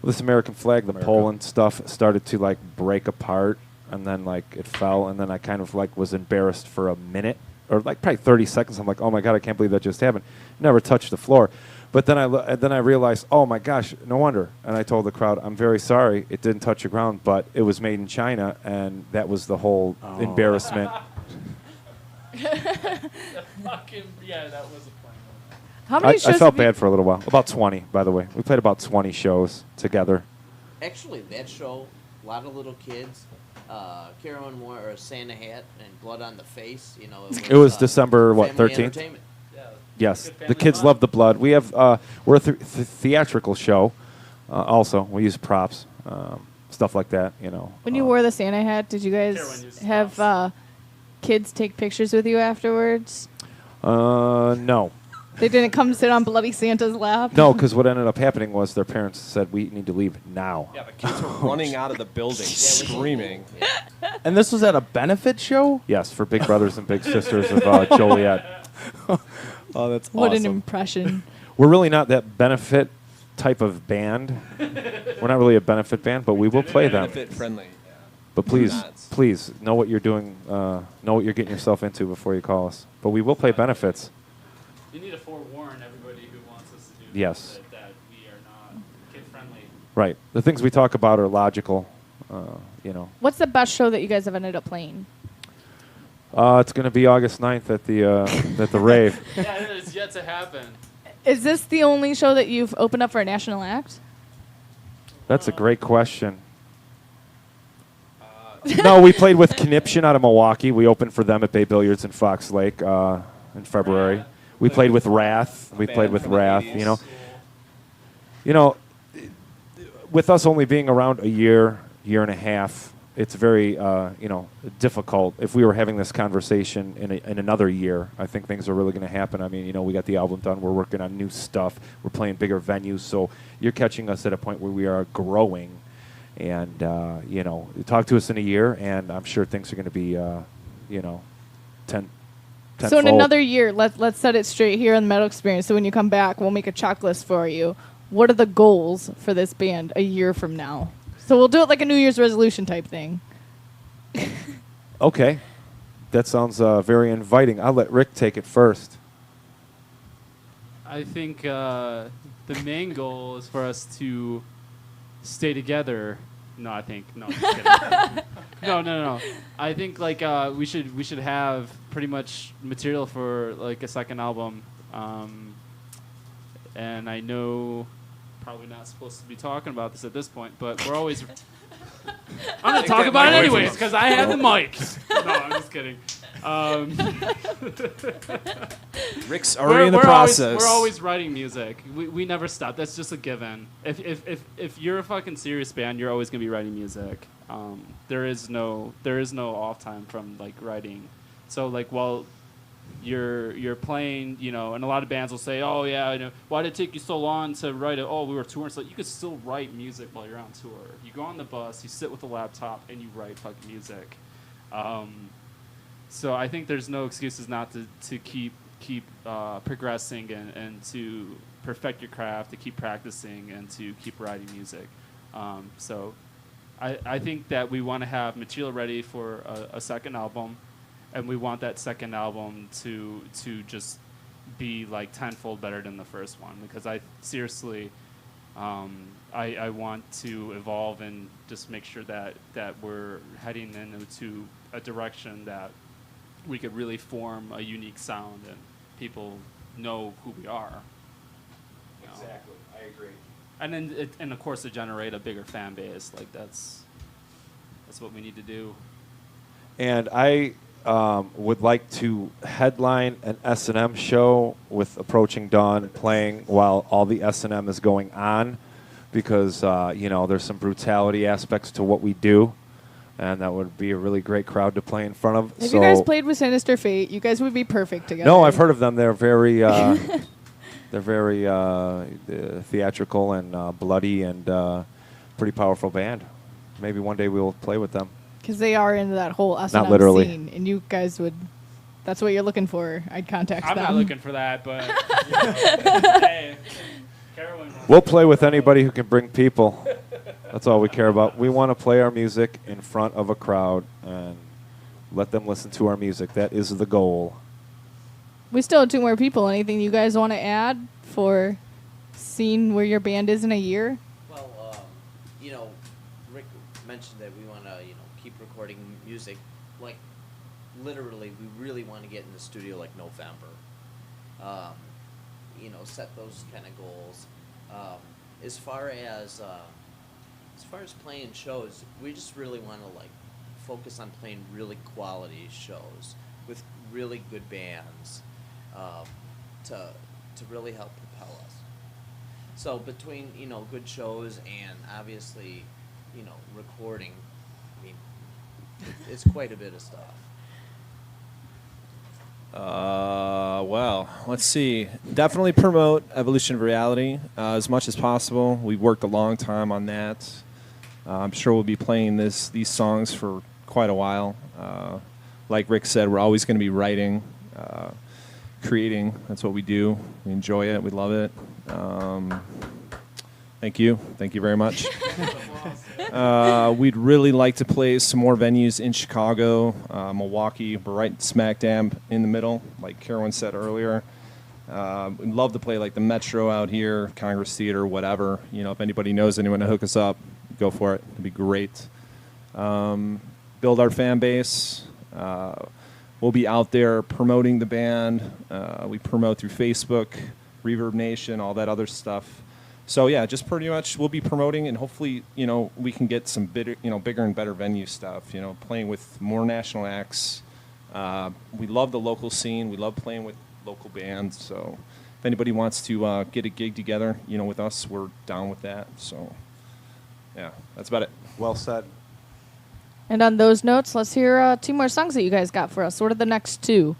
Well, this American flag, the pole and stuff, started to like break apart, and then like it fell, and then I kind of like was embarrassed for a minute, or like probably 30 seconds. I'm like, oh my God, I can't believe that just happened. Never touched the floor. But then I realized, oh my gosh, no wonder. And I told the crowd, I'm very sorry, it didn't touch the ground, but it was made in China, and that was the whole embarrassment. Fucking yeah, that was a plan. How I many shows felt have you- bad for a little while. About 20, by the way. We played about 20 shows together. Actually, that show, a lot of little kids, Carolyn wore a Santa hat and blood on the face. You know, It was December, what, family 13th? entertainment. Yes, Good the family kids fun. love the blood. We have we're a theatrical show. Also, we use props, stuff like that. You know. When you wore the Santa hat, did you Caroline guys uses have props. kids take pictures with you afterwards? No, They didn't come sit on Bloody Santa's lap? no, because what ended up happening was their parents said we need to leave now. Yeah, the kids were running out of the building, screaming. And this was at a benefit show? Yes, for Big Brothers and Big Sisters of Joliet. Oh, that's What an awesome. impression. We're really not that benefit type of band. We're not really a benefit band, but we will play them. Benefit friendly. Yeah. But please, Nuts. please know what you're doing. Know what you're getting yourself into before you call us. But we will play benefits. You need to forewarn everybody who wants us to do Yes. that we are not kid friendly. Right. The things we talk about are logical. You know. What's the best show that you guys have ended up playing? It's going to be August 9th at the rave. Yeah, it is yet to happen. Is this the only show that you've opened up for a national act? That's a great question. No, we played with Conniption out of Milwaukee. We opened for them at Bay Billiards in Fox Lake in February. We played with Wrath. We played with Wrath. You know, with us only being around a year and a half, it's very difficult. If we were having this conversation in another year, I think things are really going to happen. I mean, we got the album done. We're working on new stuff. We're playing bigger venues. So you're catching us at a point where we are growing. And, talk to us in a year, and I'm sure things are going to be, 10 So in another year, let's set it straight here on the Metal Experience. So when you come back, we'll make a checklist for you. What are the goals for this band a year from now? So we'll do it like a New Year's resolution type thing. Okay. That sounds very inviting. I'll let Rick take it first. I think the main goal is for us to stay together No, I think no. Just kidding. No. I think like we should have pretty much material for like a second album, and I know probably not supposed to be talking about this at this point, but we're always. I'm gonna talk about it anyways because I have the mic. No, I'm just kidding. Rick's already in the process. We're always writing music. We never stop. That's just a given. If you're a fucking serious band, you're always gonna be writing music. There is no off time from like writing. So like while you're playing, you know, and a lot of bands will say, oh yeah, you know, why did it take you so long to write it? Oh, we were touring. So you could still write music while you're on tour. You go on the bus, you sit with a laptop, and you write fucking music. So I think there's no excuses not to keep progressing and to perfect your craft, to keep practicing, and to keep writing music. So I think that we want to have material ready for a second album, and we want that second album to just be like tenfold better than the first one, because I seriously I want to evolve and just make sure that we're heading into a direction that we could really form a unique sound and people know who we are. You know? Exactly, I agree. And then, and of course, to generate a bigger fan base, like that's what we need to do. And I would like to headline an S&M show with Approaching Dawn playing while all the S&M is going on, because you know, there's some brutality aspects to what we do. And that would be a really great crowd to play in front of. If you guys played with Sinister Fate, you guys would be perfect together. No, I've heard of them. They're very, theatrical and bloody and pretty powerful band. Maybe one day we'll play with them. Because they are into that whole S&M Not literally. scene, and you guys would. That's what you're looking for. I'd contact them. I'm not looking for that, but hey, Carolyn. We'll play with anybody who can bring people. That's all we care about. We want to play our music in front of a crowd and let them listen to our music. That is the goal. We still have 2 more people. Anything you guys want to add for seeing where your band is in a year? Well, you know, Rick mentioned that we want to, you know, keep recording music. Like, literally, we really want to get in the studio like November. You know, set those kind of goals. As far as playing shows, we just really want to like focus on playing really quality shows with really good bands to really help propel us. So between, you know, good shows and obviously, you know, recording, I mean, it's quite a bit of stuff. Well, let's see. Definitely promote Evolution of Reality as much as possible. We've worked a long time on that. I'm sure we'll be playing these songs for quite a while. Like Rick said, we're always going to be writing, creating. That's what we do. We enjoy it. We love it. Thank you. Thank you very much. We'd really like to play some more venues in Chicago, Milwaukee. We're right smack dab in the middle, like Carolyn said earlier. We'd love to play like the Metro out here, Congress Theater, whatever. You know, if anybody knows anyone to hook us up, go for it. It'd be great. Build our fan base. We'll be out there promoting the band. We promote through Facebook, Reverb Nation, all that other stuff. So yeah, just pretty much we'll be promoting, and hopefully, you know, we can get some bigger and better venue stuff. You know, playing with more national acts. We love the local scene. We love playing with local bands. So if anybody wants to get a gig together, you know, with us, we're down with that. So yeah, that's about it. Well said. And on those notes, let's hear 2 more songs that you guys got for us. What are the next 2?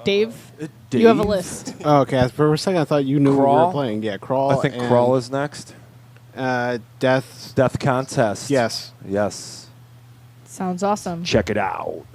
Dave, you have a list. Oh, okay. For a second, I thought you knew what we Crawl? were playing. Yeah, Crawl. I think and, Crawl is next. Death. Death Contest. Yes. Yes. Sounds awesome. Check it out.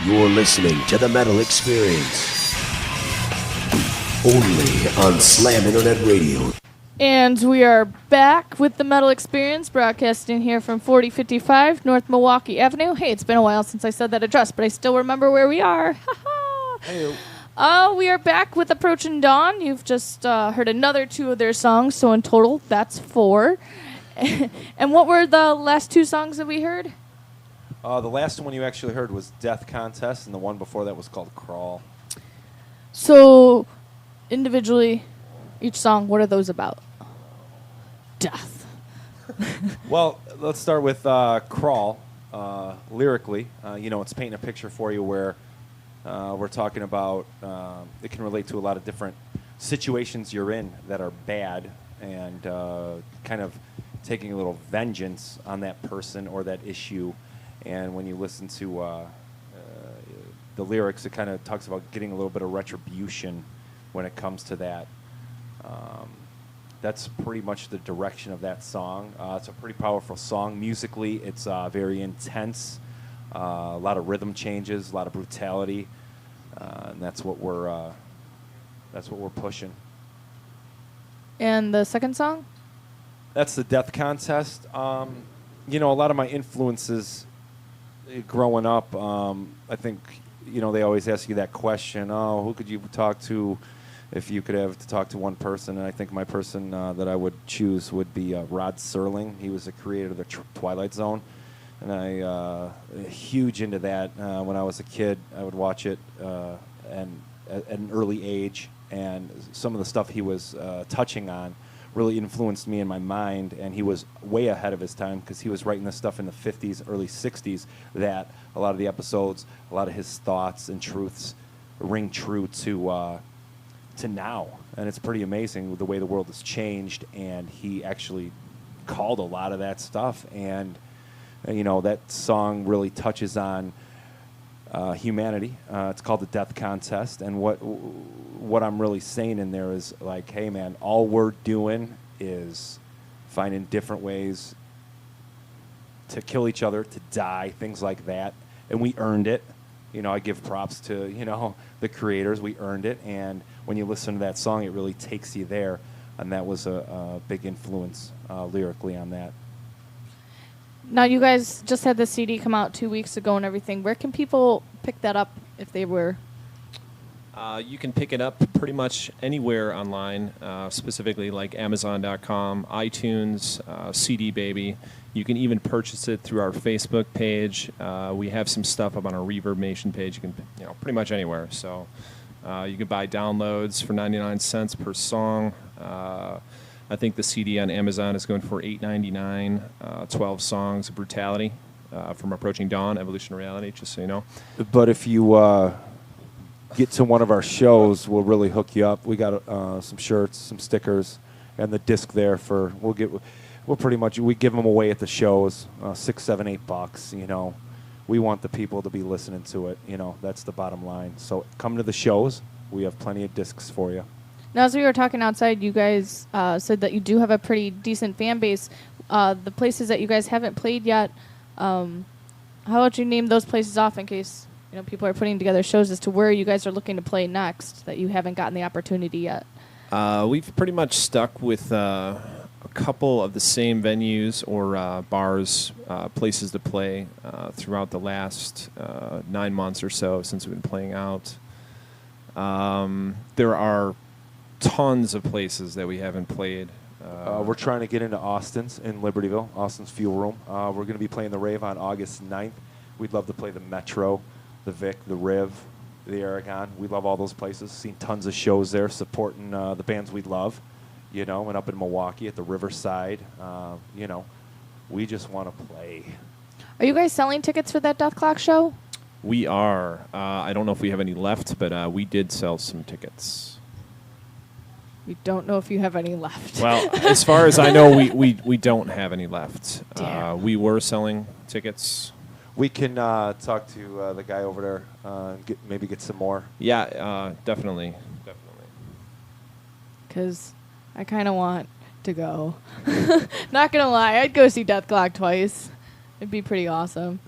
You're listening to The Metal Experience. Only on Slam Internet Radio. And we are back with the Metal Experience, broadcasting here from 4055 North Milwaukee Avenue. Hey, it's been a while since I said that address, but I still remember where we are. We are back with Approaching Dawn. You've just heard another 2 of their songs, so in total, that's 4. And what were the last 2 songs that we heard? The last one you actually heard was Death Contest, and the one before that was called Crawl. So, individually, each song, what are those about? Death. Well, let's start with Crawl. Lyrically, it's painting a picture for you where we're talking about it can relate to a lot of different situations you're in that are bad, and kind of taking a little vengeance on that person or that issue. And when you listen to the lyrics, it kind of talks about getting a little bit of retribution when it comes to that. That's pretty much the direction of that song. It's a pretty powerful song. Musically, it's very intense. A lot of rhythm changes, a lot of brutality, and that's what we're pushing. And the second song? That's the Death Contest. A lot of my influences growing up, I think, they always ask you that question, who could you talk to if you could have to talk to one person? And I think my person that I would choose would be Rod Serling. He was the creator of the Twilight Zone. And I huge into that. When I was a kid, I would watch it and at an early age. And some of the stuff he was touching on really influenced me in my mind, and he was way ahead of his time because he was writing this stuff in the 50s, early 60s, that a lot of the episodes, a lot of his thoughts and truths ring true to now. And it's pretty amazing the way the world has changed, and he actually called a lot of that stuff. And that song really touches on humanity. It's called The Death Contest, and what I'm really saying in there is like, hey man, all we're doing is finding different ways to kill each other, to die, things like that, and we earned it. I give props to the creators. We earned it, and when you listen to that song, it really takes you there, and that was a big influence lyrically on that. Now, you guys just had the CD come out 2 weeks ago and everything. Where can people pick that up if they were? You can pick it up pretty much anywhere online, specifically like Amazon.com, iTunes, CD Baby. You can even purchase it through our Facebook page. We have some stuff up on our Reverb Nation page. You can, pretty much anywhere. So you can buy downloads for 99 cents per song. I think the CD on Amazon is going for $8.99. 12 songs of brutality from Approaching Dawn, Evolution of Reality. Just so you know. But if you get to one of our shows, we'll really hook you up. We got some shirts, some stickers, and the disc there for we give them away at the shows, $6, $7, $8. We want the people to be listening to it. That's the bottom line. So come to the shows. We have plenty of discs for you. Now, as we were talking outside, you guys said that you do have a pretty decent fan base. The places that you guys haven't played yet, how about you name those places off in case people are putting together shows as to where you guys are looking to play next that you haven't gotten the opportunity yet? We've pretty much stuck with a couple of the same venues or bars, places to play throughout the last 9 months or so since we've been playing out. There are tons of places that we haven't played. We're trying to get into Austin's in Libertyville, Austin's Fuel Room. We're going to be playing the Rave on August 9th. We'd love to play the Metro, the Vic, the Riv, the Aragon. We love all those places. Seen tons of shows there supporting the bands we love, and up in Milwaukee at the Riverside. We just want to play. Are you guys selling tickets for that Death Clock show? We are. I don't know if we have any left, but we did sell some tickets. We don't know if you have any left. Well, as far as I know, we don't have any left. We were selling tickets. We can talk to the guy over there and maybe get some more. Yeah, definitely. Because I kind of want to go. Not going to lie, I'd go see Death Clock twice. It'd be pretty awesome.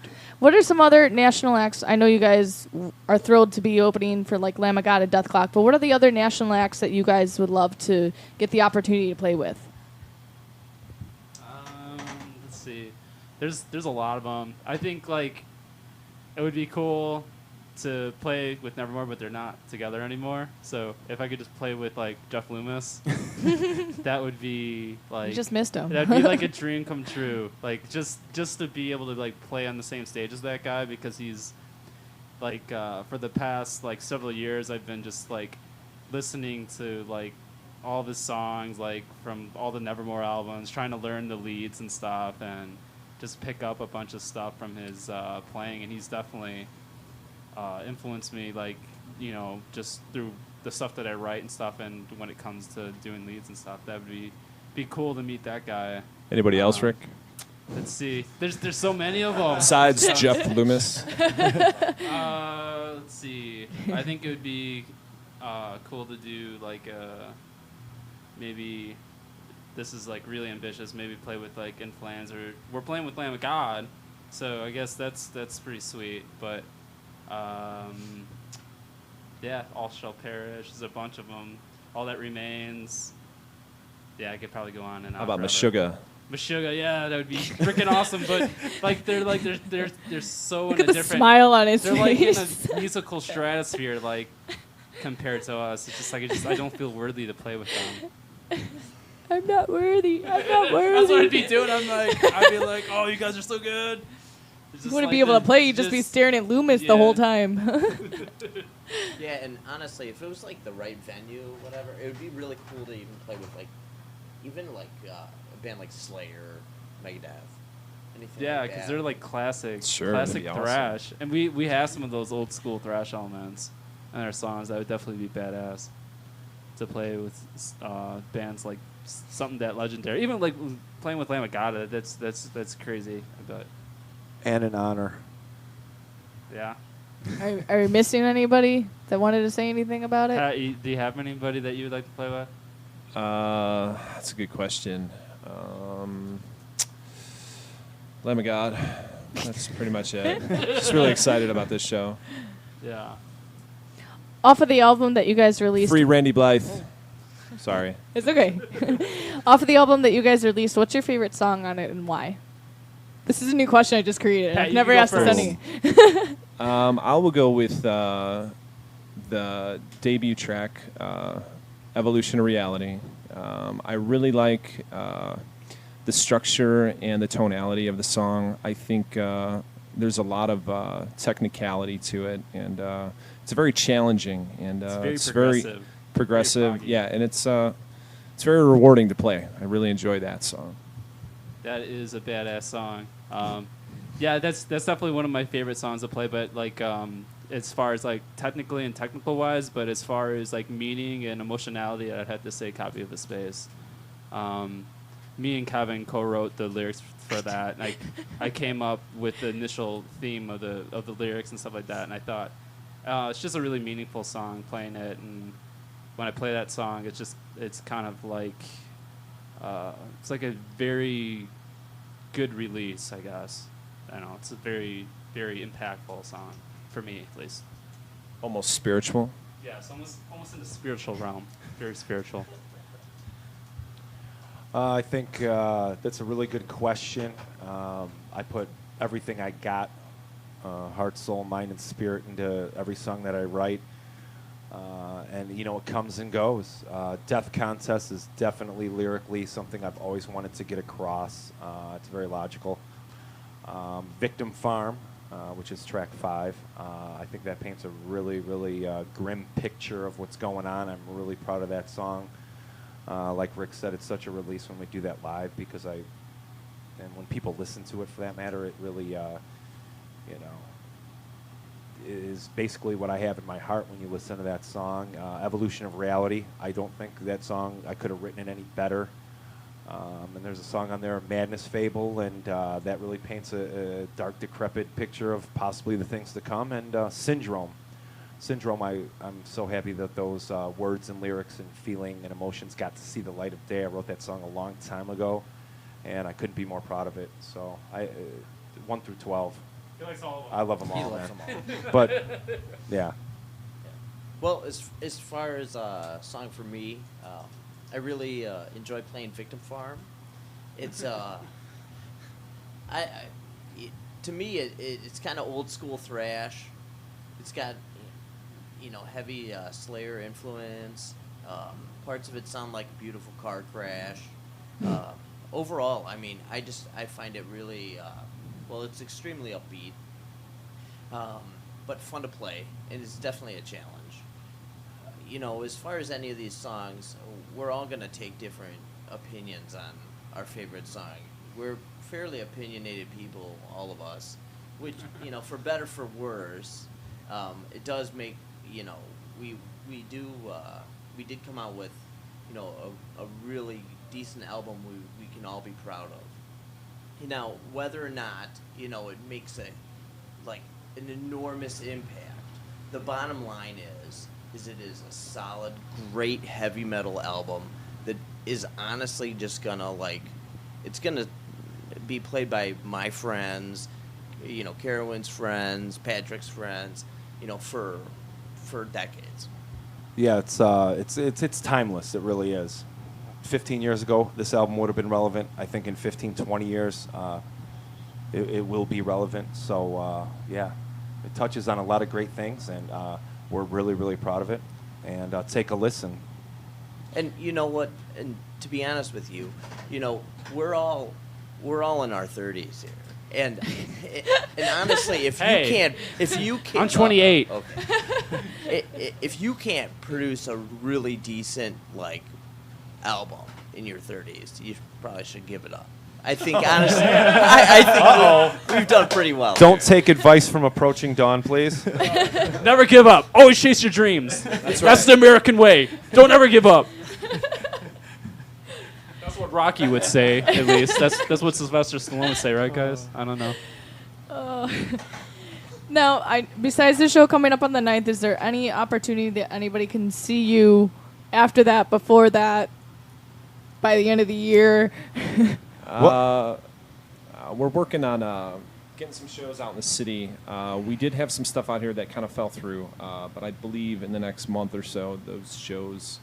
What are some other national acts? I know you guys are thrilled to be opening for like Lamb of God and Death Clock, but what are the other national acts that you guys would love to get the opportunity to play with? Let's see. There's a lot of them. I think like it would be cool to play with Nevermore, but they're not together anymore. So if I could just play with like Jeff Loomis, that would be like You just missed him. that'd be like a dream come true. Like just to be able to like play on the same stage as that guy, because he's like for the past like several years I've been just like listening to like all of his songs, like from all the Nevermore albums, trying to learn the leads and stuff, and just pick up a bunch of stuff from his playing. And he's definitely influenced me, like, you know, just through the stuff that I write and stuff, and when it comes to doing leads and stuff. That would be cool to meet that guy. Anybody else, Rick? Let's see. There's so many of them. Besides Jeff Loomis. Let's see. I think it would be cool to do like maybe this is like really ambitious. Maybe play with like In Flames, or we're playing with Lamb of God, so I guess that's pretty sweet. But yeah, All Shall Perish. There's a bunch of them. All That Remains. Yeah, I could probably go on and on. How about forever. Meshuggah? Meshuggah, yeah, that would be freaking awesome. But like they're so Look in at a the different. smile on his They're like in face. a musical stratosphere, like compared to us. It's just like I don't feel worthy to play with them. I'm not worthy. I'm not worthy. That's what I'd be doing. I'd be like, oh, you guys are so good. It's You just wouldn't like be able the- to play. You'd just be staring at Loomis the whole yeah. time. Yeah, and honestly, if it was like the right venue, whatever, it would be really cool to even play with like, even like a band like Slayer, Megadeth, anything. Yeah, like because that. they're like classic, Sure, classic that'd be awesome. thrash, and we have some of those old school thrash elements in our songs. That would definitely be badass to play with bands like something that legendary. Even like playing with Lamb of God, that's crazy. I bet. And an honor. Yeah. Are you missing anybody that wanted to say anything about it? Do you have anybody that you would like to play with? That's a good question. Lamb of God. That's pretty much it. Just really excited about this show. Yeah. Off of the album that you guys released. Free Randy Blythe. Sorry. It's okay. Off of the album that you guys released, what's your favorite song on it and why? This is a new question I just created. Pat, I've you never can go asked this first. any. I will go with the debut track, Evolution of Reality. I really like the structure and the tonality of the song. I think there's a lot of technicality to it, and it's very challenging, and It's very progressive. progressive. Very Yeah, and it's very rewarding to play. I really enjoy that song. That is a badass song. Yeah, that's definitely one of my favorite songs to play. But like, as far as like technically and technical wise, but as far as like meaning and emotionality, I'd have to say "Copy of the Space." Me and Kevin co-wrote the lyrics for that. And I came up with the initial theme of the lyrics and stuff like that, and I thought it's just a really meaningful song. Playing it, and when I play that song, it's kind of like it's like a very good release, I guess. I don't know, it's a very, very impactful song for me, at least. Almost spiritual. Yeah, it's almost in the spiritual realm. Very spiritual. I think that's a really good question. I put everything I got, heart, soul, mind, and spirit, into every song that I write. And, you know, it comes and goes. Death Contest is definitely lyrically something I've always wanted to get across. It's very logical. Victim Farm, which is track 5. I think that paints a really, really grim picture of what's going on. I'm really proud of that song. Like Rick said, it's such a release when we do that live, because and when people listen to it, for that matter, it really, you know, is basically what I have in my heart when you listen to that song. Evolution of Reality. I don't think that song, I could have written it any better. And there's a song on there, Madness Fable, and that really paints a dark, decrepit picture of possibly the things to come. And Syndrome. Syndrome, I'm so happy that those words and lyrics and feeling and emotions got to see the light of day. I wrote that song a long time ago, and I couldn't be more proud of it. So 1 through 12, I love them He all, loves man. them all. But yeah, Well, as far as a song for me, I really enjoy playing Victim Farm. It's to me it's kind of old school thrash. It's got heavy Slayer influence. Parts of it sound like a beautiful car crash. Overall, I mean, I find it really it's extremely upbeat, but fun to play, and it's definitely a challenge. As far as any of these songs, we're all gonna take different opinions on our favorite song. We're fairly opinionated people, all of us, which for better for worse, it does make we did come out with a really decent album we can all be proud of. Now, whether or not it makes an enormous impact, the bottom line is it is a solid, great heavy metal album that is honestly just gonna it's gonna be played by my friends, Carowin's friends, Patrick's friends, for decades. yeah, it's timeless. It really is. 15 years ago, this album would have been relevant. I think in 15, 20 years, it will be relevant. So yeah, it touches on a lot of great things, and we're really, really proud of it. And take a listen. And you know what? And to be honest with you, we're all in our 30s here. And honestly, if you can't, I'm 28. Okay. If you can't produce a really decent album in your 30s, you probably should give it up. I think honestly, I think we've done pretty well. Don't take advice from Approaching Dawn, please. Never give up. Always chase your dreams. That's the American way. Don't ever give up. That's what Rocky would say, at least. That's what Sylvester Stallone would say, right, guys? I don't know. Now, besides the show coming up on the 9th, is there any opportunity that anybody can see you after that, before that, by the end of the year? We're working on getting some shows out in the city. We did have some stuff out here that kind of fell through, but I believe in the next month or so, those shows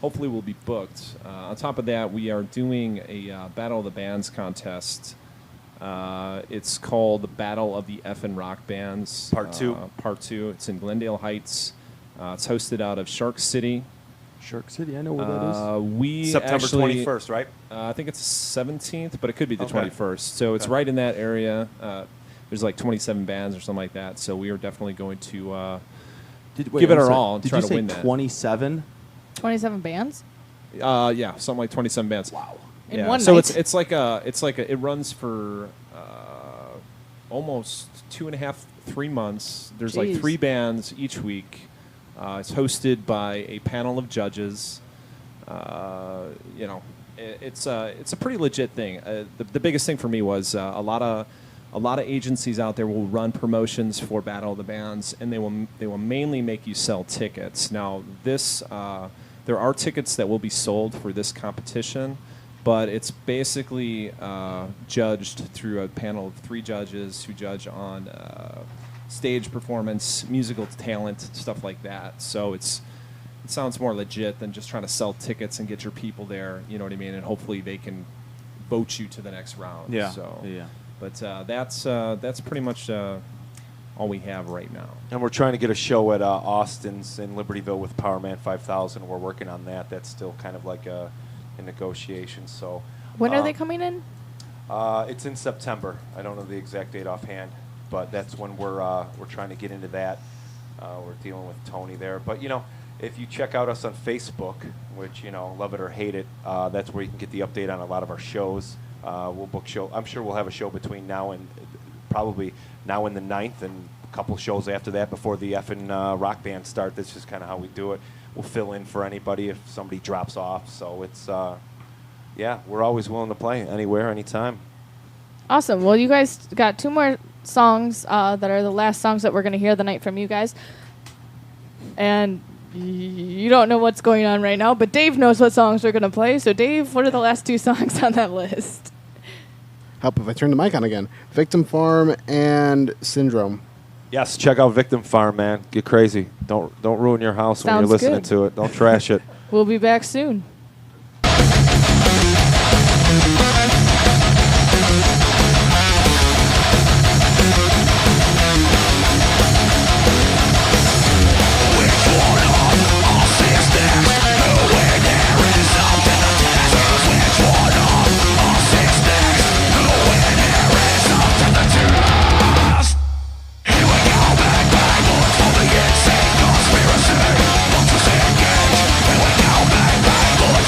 hopefully will be booked. On top of that, we are doing a Battle of the Bands contest. It's called the Battle of the Effin' Rock Bands. Part 2. Part 2. It's in Glendale Heights. It's hosted out of Shark City. Shark City, I know where that is. We September actually, 21st, right? I think it's 17th, but it could be the Okay. 21st. So it's Okay. right in that area. There's 27 bands or something like that. So we are definitely going to give it our all and Did try you to say win that. 27? 27 bands? Yeah, something like 27 bands. Wow. In Yeah. one So night? it runs for almost 2.5, 3 months. There's Jeez. 3 bands each week. It's hosted by a panel of judges. It's a pretty legit thing. The biggest thing for me was a lot of agencies out there will run promotions for Battle of the Bands, and they will mainly make you sell tickets. Now there are tickets that will be sold for this competition, but it's basically judged through a panel of 3 judges who judge on stage performance, musical talent, stuff like that. So it sounds more legit than just trying to sell tickets and get your people there. You know what I mean? And hopefully they can vote you to the next round. Yeah. So, Yeah. But that's pretty much all we have right now. And we're trying to get a show at Austin's in Libertyville with Powerman 5000. We're working on that. That's still kind of like a negotiation. So When are they coming in? it's in September. I don't know the exact date offhand, but that's when we're trying to get into that. We're dealing with Tony there. But if you check out us on Facebook, which love it or hate it, that's where you can get the update on a lot of our shows. We'll book show. I'm sure we'll have a show between now and probably now and the 9th, and a couple shows after that before the effing rock band start. That's just kind of how we do it. We'll fill in for anybody if somebody drops off. So it's we're always willing to play anywhere, anytime. Awesome. Well, you guys got 2 more songs that are the last songs that we're going to hear the night from you guys. And you don't know what's going on right now, but Dave knows what songs we're going to play. So, Dave, what are the last 2 songs on that list? help if I turn the mic on again. Victim Farm and Syndrome. Yes, check out Victim Farm, man. Get crazy. Don't ruin your house when you're Sounds listening good. to it. Don't trash it. We'll be back soon. Here we go, bang, bang, bullets for the insane conspiracy. Here we go, bang, bang, bullets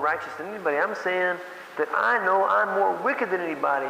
righteous than anybody. I'm saying that I know I'm more wicked than anybody.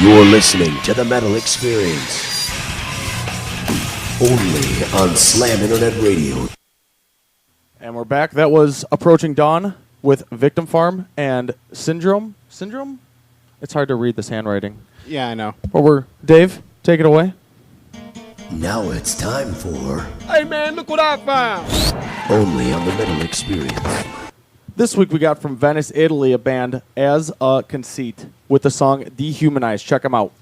You're listening to The Metal Experience. Only on Slam Internet Radio. And we're back. That was Approaching Dawn with Victim Farm and Syndrome. Syndrome? It's hard to read this handwriting. Yeah, I know. But Dave, take it away. Now it's time for Hey man, look what I found! Only on The Metal Experience. This week we got from Venice, Italy, a band As a Conceit with the song Dehumanized. Check them out.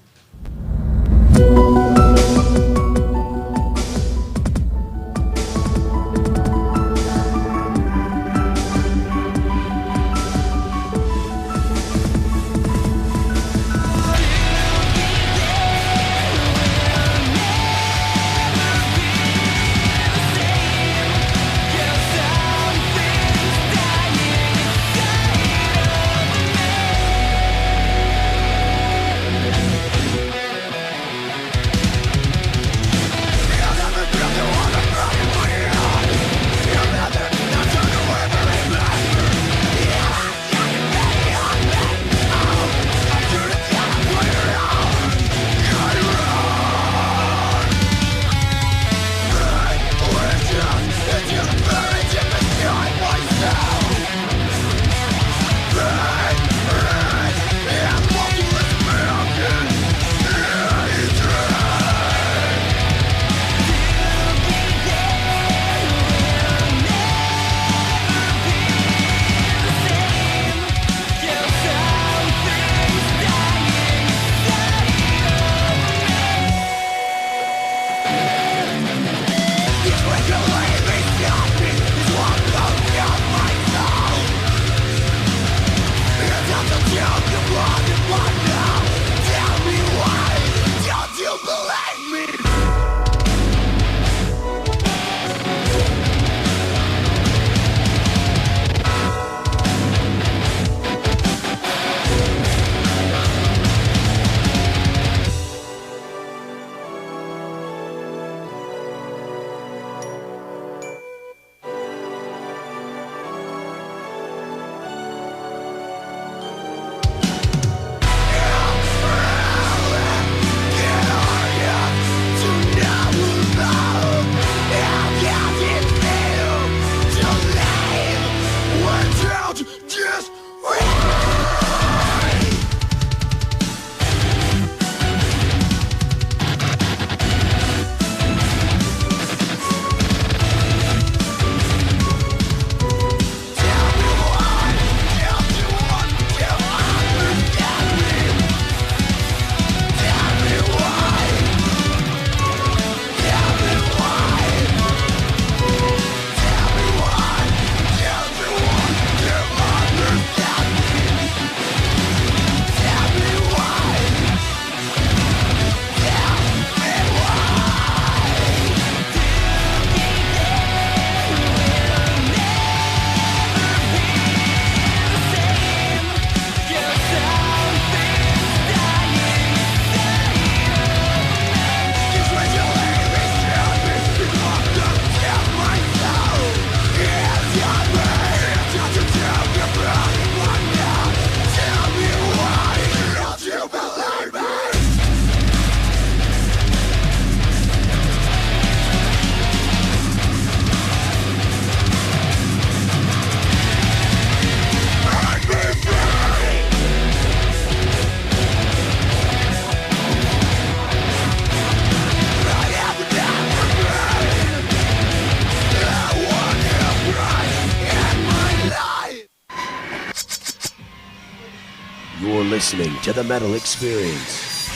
listening to The Metal Experience.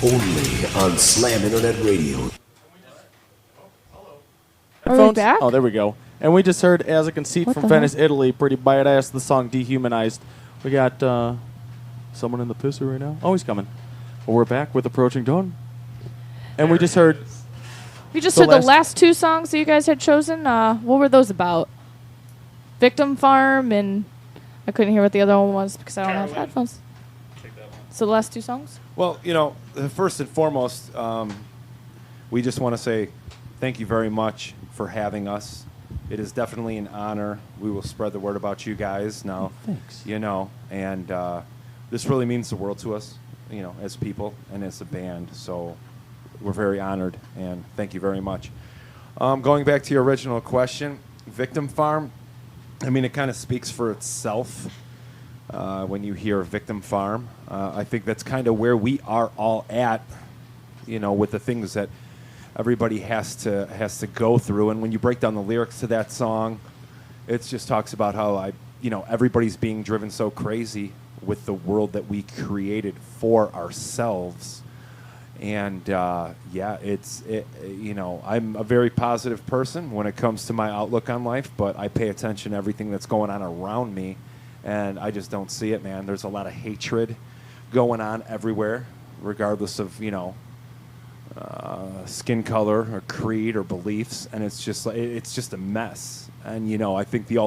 Only on Slam Internet Radio. Are we Headphones? back? Oh, there we go. And we just heard As a Conceit What from the Venice, heck? Italy. Pretty badass. The song Dehumanized. We got someone in the pisser right now. Oh, he's coming. Well, we're back with Approaching Dawn. And we just heard We just The heard the last- last two songs that you guys had chosen. What were those about? Victim Farm, and I couldn't hear what the other one was because I don't have Carolyn. headphones. Take that one. So the last two songs? Well, first and foremost, we just want to say thank you very much for having us. It is definitely an honor. We will spread the word about you guys now. Thanks. And this really means the world to us, as people and as a band. So we're very honored, and thank you very much. Going back to your original question, Victim Farm, it kind of speaks for itself when you hear Victim Farm. I think that's kind of where we are all at, with the things that everybody has to go through. And when you break down the lyrics to that song, it just talks about how everybody's being driven so crazy with the world that we created for ourselves. And I'm a very positive person when it comes to my outlook on life, but I pay attention to everything that's going on around me, and I just don't see it, man. There's a lot of hatred going on everywhere, regardless of skin color or creed or beliefs, and it's just a mess. And I think the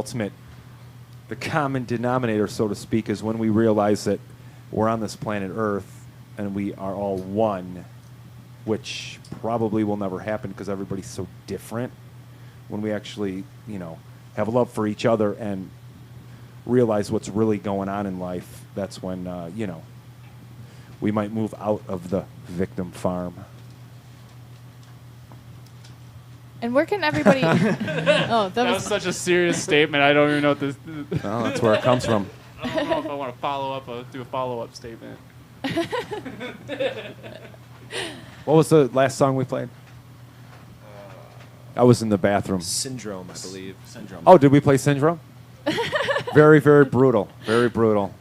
common denominator, so to speak, is when we realize that we're on this planet Earth and we are all one, which probably will never happen because everybody's so different. When we actually have love for each other and realize what's really going on in life, that's when we might move out of the victim farm. And where can everybody... Oh, That was such a serious statement. I don't even know what this. Well, that's where it comes from. I don't know if I want to follow up. Do a follow-up statement. What was the last song we played? I was in the bathroom. Syndrome, I believe. Syndrome. Oh, did we play Syndrome? Very, very brutal. Very brutal.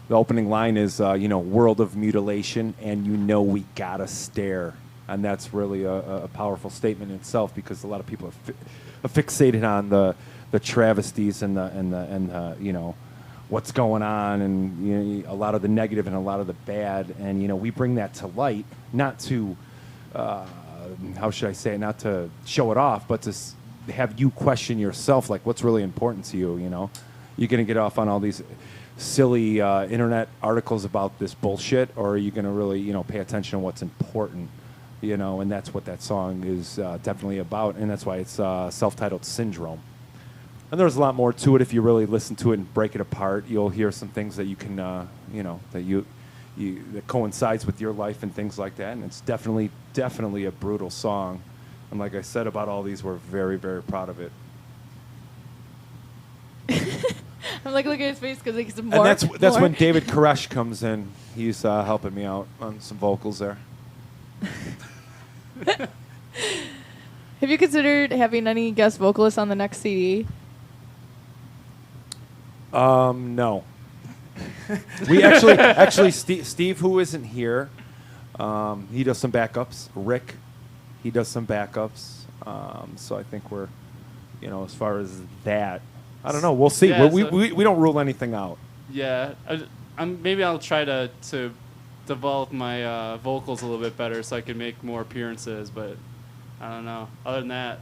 The opening line is, world of mutilation, and we gotta stare. And that's really a powerful statement in itself, because a lot of people are fixated on the travesties and the what's going on, and a lot of the negative and a lot of the bad. And we bring that to light, not to how should I say it, not to show it off, but to have you question yourself, like what's really important to you. You're gonna get off on all these silly internet articles about this bullshit, or are you gonna really pay attention to what's important? And that's what that song is definitely about, and that's why it's self-titled Syndrome. And there's a lot more to it. If you really listen to it and break it apart, you'll hear some things that you can, that coincides with your life and things like that. And it's definitely a brutal song. And like I said about all these, we're very, very proud of it. I'm looking at his face because he's more. And that's when David Koresh comes in. He's helping me out on some vocals there. Have you considered having any guest vocalists on the next CD? No. We actually Steve, who isn't here, he does some backups. Rick, he does some backups. So I think we're, as far as that, I don't know. We'll see. Yeah, we don't rule anything out. Yeah, maybe I'll try to develop my vocals a little bit better so I can make more appearances. But I don't know. Other than that.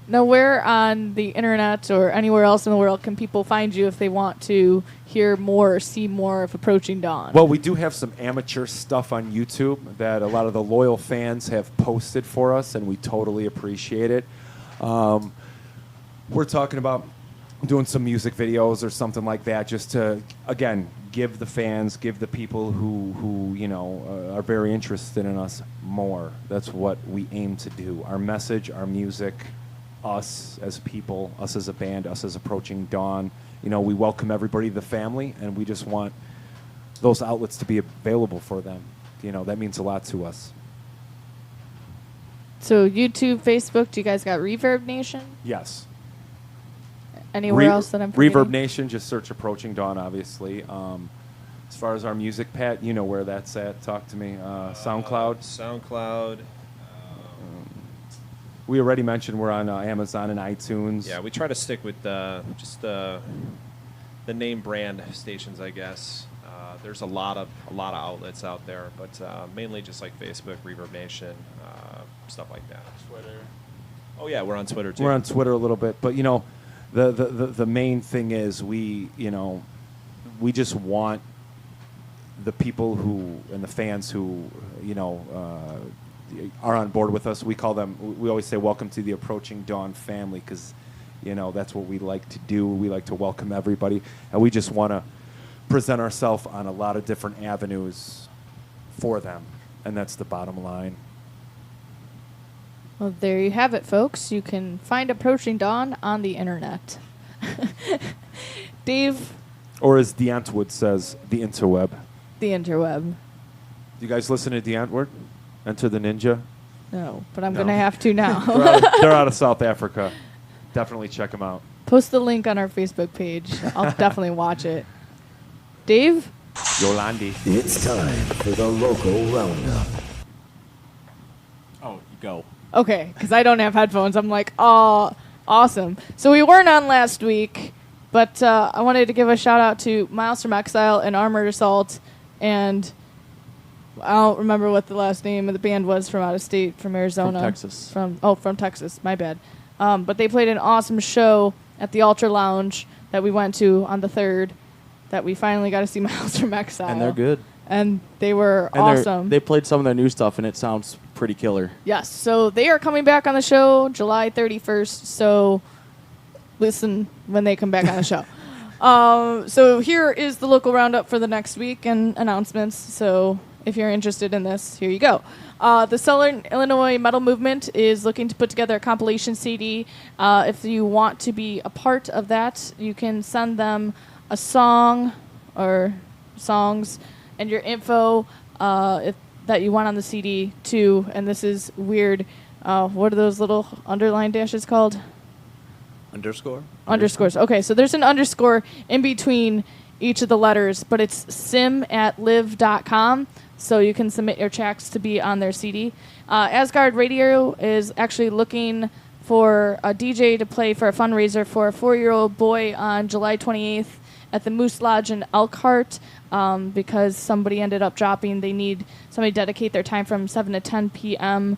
Now, where on the internet or anywhere else in the world can people find you if they want to hear more or see more of Approaching Dawn? Well, we do have some amateur stuff on YouTube that a lot of the loyal fans have posted for us, and we totally appreciate it. We're talking about doing some music videos or something like that, just to, again, give the fans, give the people who are very interested in us more. That's what we aim to do. Our message, our music, us as people, us as a band, us as Approaching Dawn. We welcome everybody to the family, and we just want those outlets to be available for them. That means a lot to us. So YouTube, Facebook, do you guys got Reverb Nation? Yes. Anywhere else that I'm forgetting? Reverb Nation, just search Approaching Dawn, obviously. As far as our music, Pat, you know where that's at. Talk to me. SoundCloud. SoundCloud. We already mentioned we're on Amazon and iTunes. Yeah, we try to stick with just the name brand stations, I guess. There's a lot of outlets out there, but mainly just like Facebook, Reverb Nation, stuff like that. Twitter. Oh yeah, we're on Twitter too. We're on Twitter a little bit, but you know, the main thing is we just want the people and the fans who are on board with us. We call them. We always say, "Welcome to the Approaching Dawn family," because that's what we like to do. We like to welcome everybody, and we just want to present ourselves on a lot of different avenues for them, and that's the bottom line. Well, there you have it, folks. You can find Approaching Dawn on the internet. Dave? Or as Deantwood says, the interweb. The interweb. Do you guys listen to Deantwood? Enter the Ninja? No, but I'm No. going to have to now. They're out of South Africa. Definitely check them out. Post the link on our Facebook page. I'll definitely watch it. Dave? Yolandi. It's time for the local roundup. Oh, go. Okay, because I don't have headphones. I'm like, oh, awesome. So we weren't on last week, but I wanted to give a shout out to Miles from Exile and Armored Assault, and I don't remember what the last name of the band was from out of state, from Arizona. From Texas. From Texas, my bad. But they played an awesome show at the Ultra Lounge that we went to on the 3rd, that we finally got to see Miles from Exile. And they're good. And they were And awesome. they played some of their new stuff, and it sounds pretty killer. Yes, so they are coming back on the show July 31st, so listen when they come back on the show. So here is the local roundup for the next week and announcements, so if you're interested in this, here you go. The Southern Illinois Metal Movement is looking to put together a compilation CD. If you want to be a part of that, you can send them a song or songs and your info that you want on the CD too. And this is weird. What are those little underline dashes called? Underscore? Underscores. Okay, so there's an underscore in between each of the letters, but it's sim@live.com, so you can submit your tracks to be on their CD. Asgard Radio is actually looking for a DJ to play for a fundraiser for a 4-year-old boy on July 28th at the Moose Lodge in Elkhart, because somebody ended up dropping. They need somebody to dedicate their time from 7 to 10 p.m.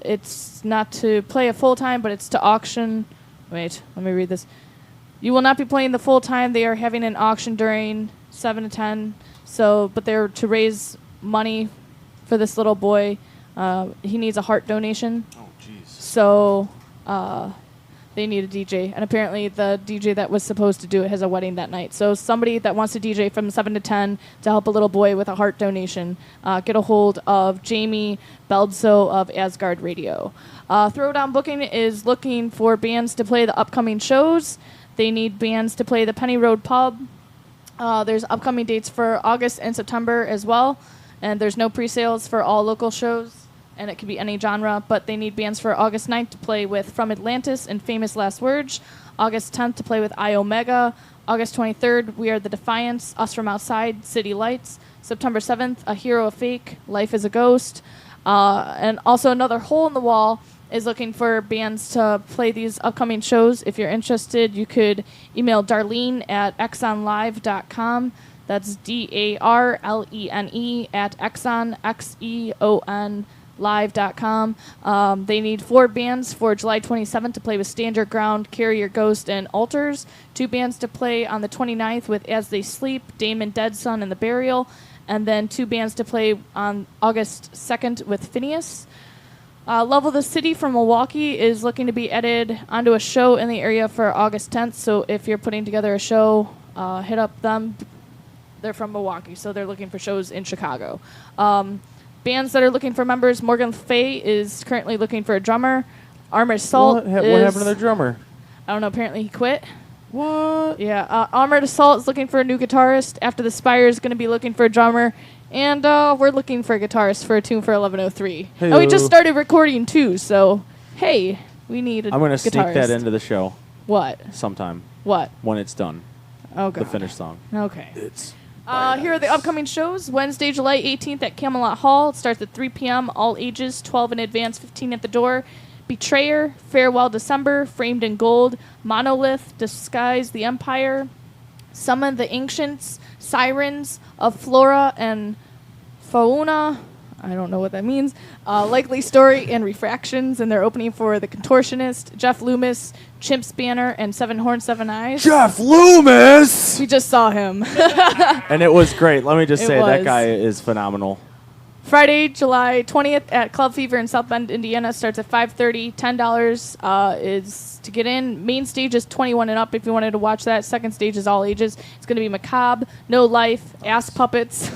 It's not to play a full time, but it's to auction. Wait, let me read this. You will not be playing the full time. They are having an auction during 7 to 10. But they're to raise money for this little boy. He needs a heart donation. Oh, jeez. So they need a DJ. And apparently the DJ that was supposed to do it has a wedding that night. So somebody that wants to DJ from 7 to 10 to help a little boy with a heart donation, get a hold of Jamie Beldso of Asgard Radio. Throwdown Booking is looking for bands to play the upcoming shows. They need bands to play the Penny Road Pub. There's upcoming dates for August and September as well. And there's no pre-sales for all local shows. And it could be any genre. But they need bands for August 9th to play with From Atlantis and Famous Last Words. August 10th to play with I Omega. August 23rd, We Are the Defiance, Us From Outside, City Lights. September 7th, A Hero of Fake, Life is a Ghost. And also another Hole in the Wall is looking for bands to play these upcoming shows. If you're interested, you could email Darlene at exonlive.com. That's DARLENE at exon, XEON, live.com. They need 4 bands for July 27th to play with Stand Your Ground, Carrier Ghost, and Altars. 2 bands to play on the 29th with As They Sleep, Damon Dead Son, and The Burial. And then 2 bands to play on August 2nd with Phineas. Level the City from Milwaukee is looking to be added onto a show in the area for August 10th. So if you're putting together a show, hit up them. They're from Milwaukee, so they're looking for shows in Chicago. Bands that are looking for members, Morgan Fay is currently looking for a drummer. Armored Assault What happened to their drummer? I don't know, apparently he quit. What? Yeah, Armored Assault is looking for a new guitarist. After the Spire is going to be looking for a drummer. And we're looking for a guitarist for a tune for 1103. And we just started recording too, so hey, we need a guitarist. I'm going to sneak that into the show. What? sometime What? when it's done. Oh, The God. finished song. Okay. It's Here are the upcoming shows. Wednesday, July 18th at Camelot Hall. It starts at 3 p.m. All ages, 12 in advance, 15 at the door. Betrayer, Farewell December, Framed in Gold, Monolith, Disguise the Empire, Summon the Ancients, Sirens of Flora and Fauna. I don't know what that means. Likely Story and Refractions, and they're opening for The Contortionist, Jeff Loomis, Chimps Banner, and Seven Horns, Seven Eyes. Jeff Loomis! We just saw him. And it was great. Let me just It say, that was. guy is phenomenal. Friday, July 20th at Club Fever in South Bend, Indiana. Starts at 5:30. $10 is to get in. Main stage is 21 and up if you wanted to watch that. Second stage is all ages. It's going to be Macabre, No Life, Ass Puppets,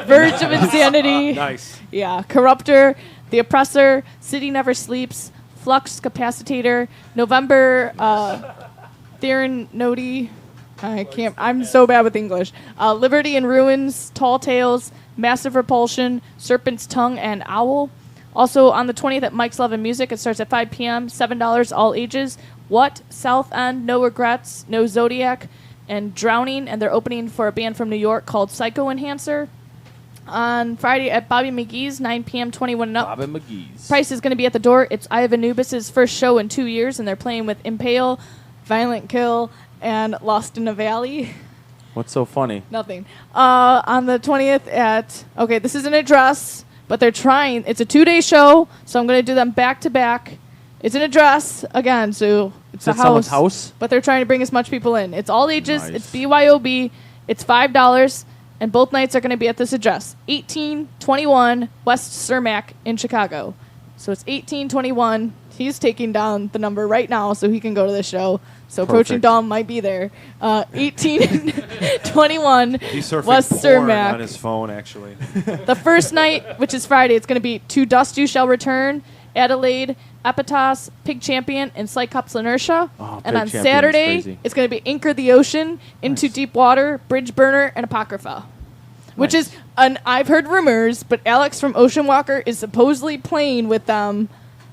Verge of Insanity. Nice. Yeah, Corruptor, The Oppressor, City Never Sleeps, Flux Capacitator, November, Theranody. I'm so bad with English. Liberty in Ruins, Tall Tales, Massive Repulsion, Serpent's Tongue, and Owl. Also on the 20th at Mike's Love and Music, it starts at 5 p.m., $7, all ages. What? South End, No Regrets, No Zodiac, and Drowning, and they're opening for a band from New York called Psycho Enhancer. On Friday at Bobby McGee's, 9 p.m., 21 and up. Bobby McGee's. Price is going to be at the door. It's Ivan Anubis' first show in 2 years, and they're playing with Impale, Violent Kill, and Lost in a Valley. What's so funny? Nothing. On the 20th at, okay, this is an address, but they're trying. It's a 2-day show, so I'm going to do them back to back. It's an address, again, so it's Is a it someone's house. house? But they're trying to bring as much people in. It's all ages. Nice. It's BYOB. It's $5, and both nights are going to be at this address. 1821 West Cermak in Chicago. So it's 1821. He's taking down the number right now so he can go to the show. So Approaching Perfect. Dawn might be there. 1821 He's surfing West porn Cermak. on his phone, actually. The first night, which is Friday, it's going to be To Dust You Shall Return, Adelaide, Epitos, Pig Champion, and Cyclops Inertia. Oh, And Pig on Champion's Saturday, crazy. it's going to be Anchor the Ocean, Into Deep Water, Bridge Burner, and Apocrypha. Which Nice. is, I've heard rumors, but Alex from Ocean Walker is supposedly playing with them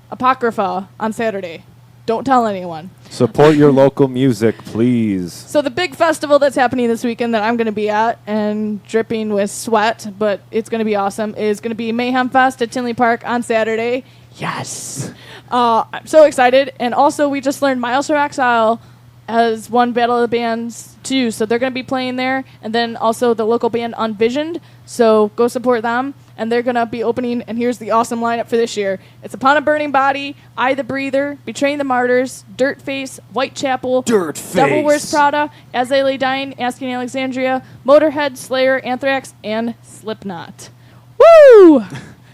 Apocrypha on Saturday. Don't tell anyone. Support your local music, please. So the big festival that's happening this weekend that I'm going to be at and dripping with sweat, but it's going to be awesome, is going to be Mayhem Fest at Tinley Park on Saturday. Yes. I'm so excited. And also we just learned Miles from Exile has won Battle of the Bands too, so they're going to be playing there. And then also the local band Unvisioned, so go support them. And they're going to be opening, and here's the awesome lineup for this year. It's Upon a Burning Body, I the Breather, Betraying the Martyrs, Dirtface, Whitechapel, Devil Wears Prada, As They Lay Dying, Asking Alexandria, Motorhead, Slayer, Anthrax, and Slipknot. Woo!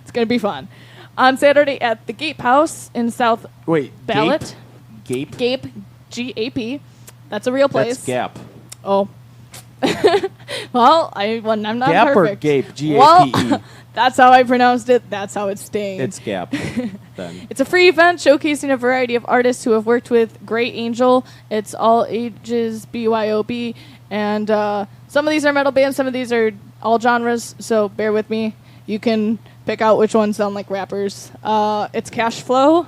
It's going to be fun. On Saturday at the Gape House in South Wait, Ballot. Gape? Gape, G-A-P. That's a real place. That's Gap. Oh. Well, I'm not Gap or perfect. Gape? G-A-P-E. Well, that's how I pronounced it. That's how it's staying. It's Gap, then. It's a free event showcasing a variety of artists who have worked with Grey Angel. It's all ages, BYOB. And some of these are metal bands. Some of these are all genres. So bear with me. You can pick out which ones sound like rappers. It's Cash Flow.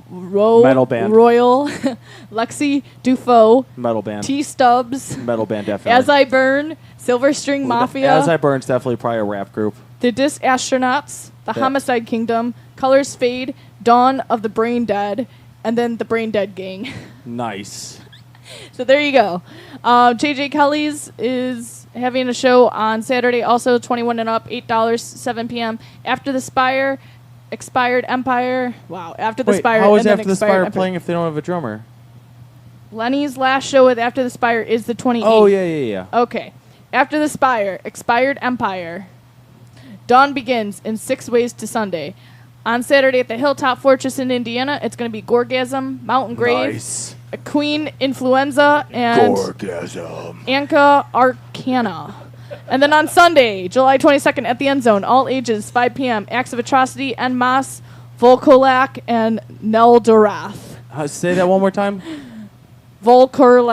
Metal band. Royal. Lexi Dufo. Metal band. T Stubbs. Metal band, definitely. As I Burn. Silver String Mafia. As I Burn's definitely probably a rap group. The Dis Astronauts, The Yeah. Homicide Kingdom, Colors Fade, Dawn of the Brain Dead, and then the Brain Dead Gang. Nice. So there you go. JJ Kelly's is having a show on Saturday, also 21 and up, $8, 7 p.m. After the Spire, Expired Empire. Wow, After the Wait, Spire. how is and then After the Expired Spire Empire. playing if they don't have a drummer? Lenny's last show with After the Spire is the 28th. Oh, yeah. Okay. After the Spire, Expired Empire. Dawn Begins in 6 Ways to Sunday. On Saturday at the Hilltop Fortress in Indiana, it's going to be Gorgasm, Mountain Grave, Nice. a Queen Influenza, and Anka Arcana. And then on Sunday, July 22nd at the End Zone, all ages, 5 p.m., Acts of Atrocity, En Masse, Volkolak, and Neldorath. Say that one more time. Volk Old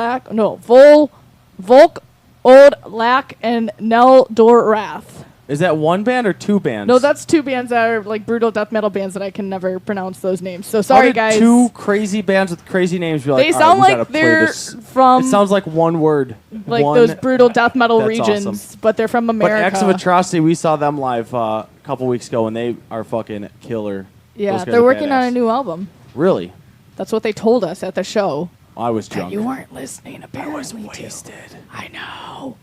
Lack and Neldorath. Is that one band or two bands? No, that's two bands that are like brutal death metal bands that I can never pronounce those names. So How sorry, did guys. two crazy bands with crazy names be like, They "All sound we gotta like play they're this." from It sounds like one word. like One- those brutal death metal That's regions, awesome. but they're from But America. Acts of Atrocity, we saw them live a couple weeks ago, and they are fucking killer. Yeah, Those guys they're are working on a badass. new album. Really? That's what they told us at the show. I was drunk. You weren't listening, apparently. I was wasted. I know.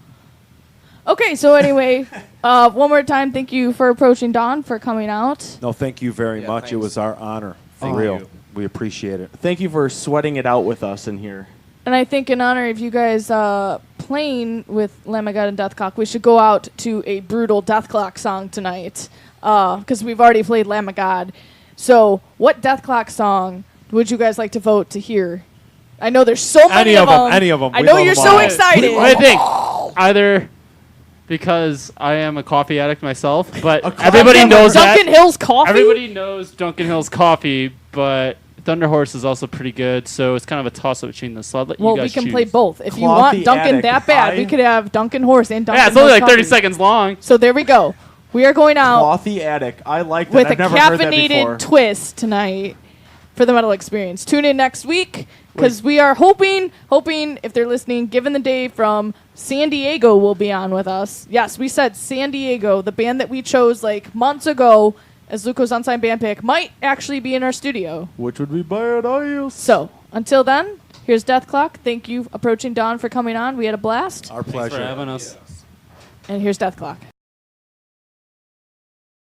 Okay, so anyway, one more time, thank you for Approaching Dawn for coming out. No, thank you very Yeah, much. It thanks. was our honor. For Thank real. you. We appreciate it. Thank you for sweating it out with us in here. And I think in honor of you guys playing with Lamb of God and Deathclock, we should go out to a brutal Deathclock song tonight because we've already played Lamb of God. So what Deathclock song would you guys like to vote to hear? I know there's so many Any of them, them. any of them. I We know love you're them so all. excited. I think either because I am a coffee addict myself, but everybody Duncan- knows that. Duncan Hill's Coffee? Everybody knows Duncan Hill's Coffee, but Thunder Horse is also pretty good, so it's kind of a toss-up between the slot. Let Well, you we guys can choose. play both. If you Clothy want Duncan Attic. that bad, we could have Duncan Horse and Duncan Yeah, it's only Hill's like 30 Coffee. seconds long. So there we go. We are going out Clothy Attic. I like that. with I've a never heard that before. caffeinated twist tonight for the metal experience. Tune in next week because we are hoping if they're listening, Given the Day from San Diego will be on with us. Yes, we said San Diego, the band that we chose like months ago as Luco's unsigned band pick, might actually be in our studio. Which would be bad ice. So until then, here's Deathclock. Thank you, Approaching Dawn, for coming on. We had a blast. Our Thanks pleasure. for having us. And here's Deathclock.